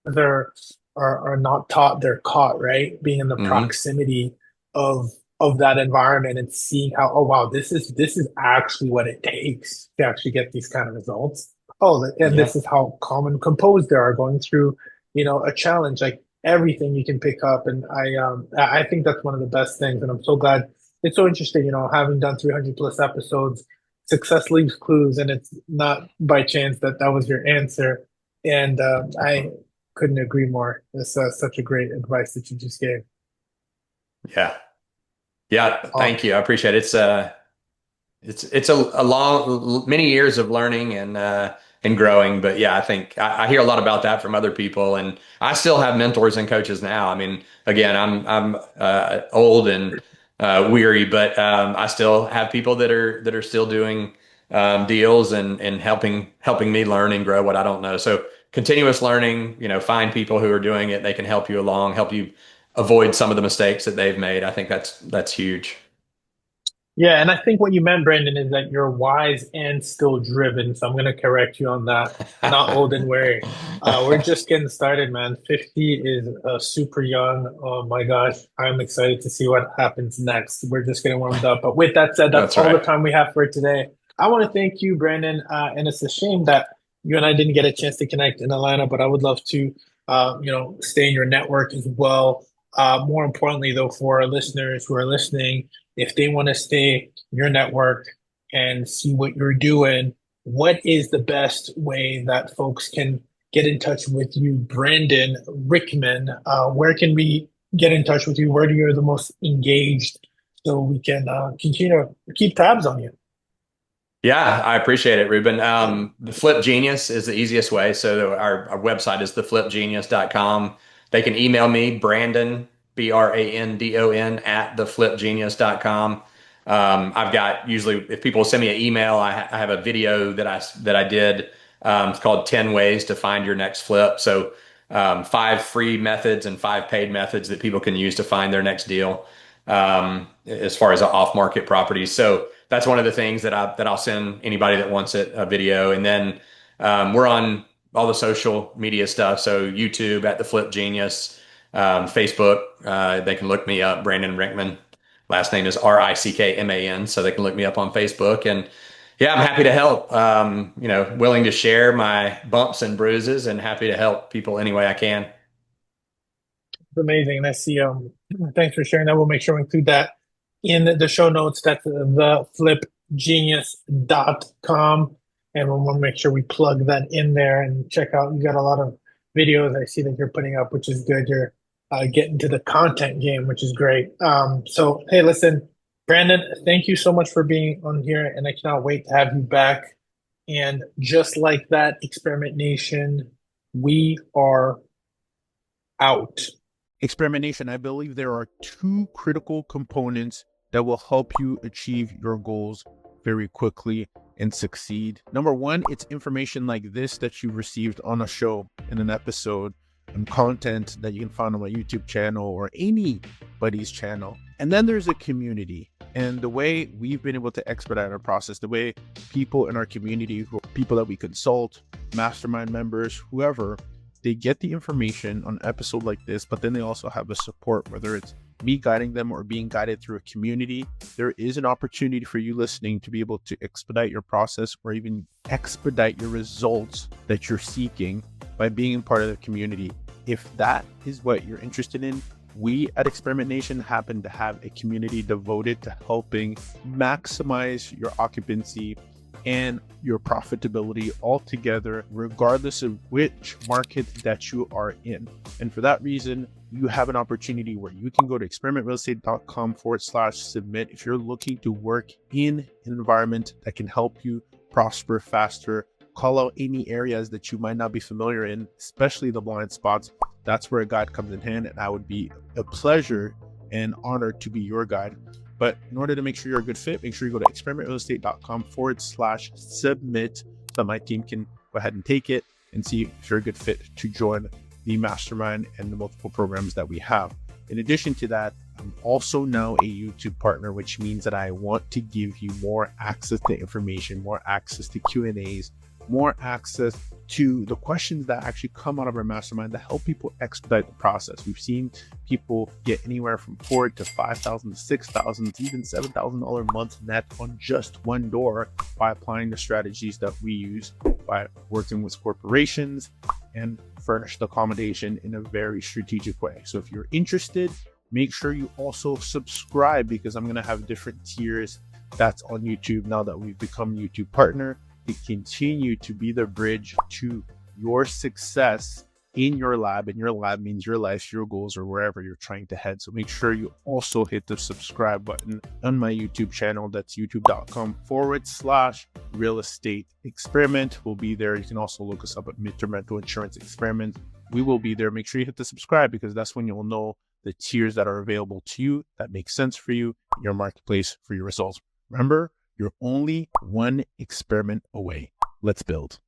S3: they're are not taught, they're caught, right? Being in the
S1: Hmm.
S3: proximity of that environment and seeing how, oh wow, this is actually what it takes to actually get these kind of results. Oh, and
S1: Yeah.
S3: this is how calm and composed they are going through, a challenge, like everything you can pick up. And I think that's one of the best things. And I'm so glad it's so interesting, having done 300 plus episodes, success leaves clues, and it's not by chance that that was your answer. And I couldn't agree more. It's such a great advice that you just gave.
S1: Yeah. Yeah.
S3: Um,
S1: Thank you. I appreciate it. It's a long, many years of learning and growing. But yeah, I think I hear a lot about that from other people, and I still have mentors and coaches now. I mean, again, I'm old and weary, but I still have people that are still doing deals and helping me learn and grow what I don't know. So continuous learning. Find people who are doing it. They can help you along, help you avoid some of the mistakes that they've made. I think that's huge.
S3: yeah, and I think what you meant, Brandon, is that you're wise and still driven. So I'm going to correct you on that. Not old and weary. We're just getting started, man. 50 is super young. Oh my gosh. I'm excited to see what happens next. We're just getting warmed up. But with that said, that's
S1: That's
S3: all the
S1: right.
S3: time we have for today. I want to thank you, Brandon. And it's a shame that you and I didn't get a chance to connect in Atlanta, but I would love to, stay in your network as well. More importantly, though, for our listeners who are listening, if they want to stay in your network and see what you're doing, what is the best way that folks can get in touch with you, Brandon Rickman? Where can we get in touch with you? Where do you're the most engaged so we can continue to keep tabs on you?
S1: Yeah, I appreciate it, Ruben. The Flip Genius is the easiest way. So our website is theflipgenius.com. They can email me, Brandon, Brandon, at theflipgenius.com. I've got usually, if people send me an email, I have a video that I did. It's called 10 Ways to Find Your Next Flip. So 5 free methods and 5 paid methods that people can use to find their next deal as far as off-market properties. So that's one of the things that I'll send anybody that wants it, a video. And then we're on all the social media stuff. So YouTube at the Flip Genius, Facebook, they can look me up, Brandon Rickman. Last name is Rickman, so they can look me up on Facebook. And yeah, I'm happy to help. Willing to share my bumps and bruises, and happy to help people any way I can.
S3: It's amazing. And I see, thanks for sharing that. We'll make sure we include that in the show notes. That's theflipgenius.com. And we'll make sure we plug that in there and check out. You got a lot of videos I see that you're putting up, which is good. You're getting to the content game, which is great. So, hey, listen, Brandon, thank you so much for being on here. And I cannot wait to have you back. And just like that, Experiment Nation, we are out.
S4: Experiment Nation, I believe there are two critical components that will help you achieve your goals very quickly and succeed. Number one, it's information like this that you received on a show, in an episode, and content that you can find on my YouTube channel or anybody's channel. And then there's a community. And the way we've been able to expedite our process, the way people in our community, people that we consult, mastermind members, whoever, they get the information on an episode like this, but then they also have a support, whether it's me guiding them or being guided through a community. There is an opportunity for you listening to be able to expedite your process or even expedite your results that you're seeking by being part of the community. If that is what you're interested in, we at Experiment Nation happen to have a community devoted to helping maximize your occupancy and your profitability altogether, regardless of which market that you are in. And for that reason, you have an opportunity where you can go to experimentrealestate.com/submit if you're looking to work in an environment that can help you prosper faster. Call out any areas that you might not be familiar in, especially the blind spots. That's where a guide comes in hand, and I would be a pleasure and honored to be your guide. But in order to make sure you're a good fit, make sure you go to experimentrealestate.com/submit so that my team can go ahead and take it and see if you're a good fit to join the mastermind and the multiple programs that we have. In addition to that, I'm also now a YouTube partner, which means that I want to give you more access to information, more access to Q&As, more access to the questions that actually come out of our mastermind to help people expedite the process. We've seen people get anywhere from $4,000 to $5,000 to $6,000 to even $7,000 a month net on just one door by applying the strategies that we use by working with corporations and furnished accommodation in a very strategic way. So if you're interested, make sure you also subscribe, because I'm going to have different tiers that's on YouTube now that we've become YouTube partner, to continue to be the bridge to your success in your lab. And your lab means your life, your goals, or wherever you're trying to head. So make sure you also hit the subscribe button on my YouTube channel. That's youtube.com/real estate experiment. We'll be there. You can also look us up at Midterm Rental Insurance Experiment. We will be there. Make sure you hit the subscribe, because that's when you'll know the tiers that are available to you that make sense for you, your marketplace, for your results. Remember, you're only one experiment away. Let's build.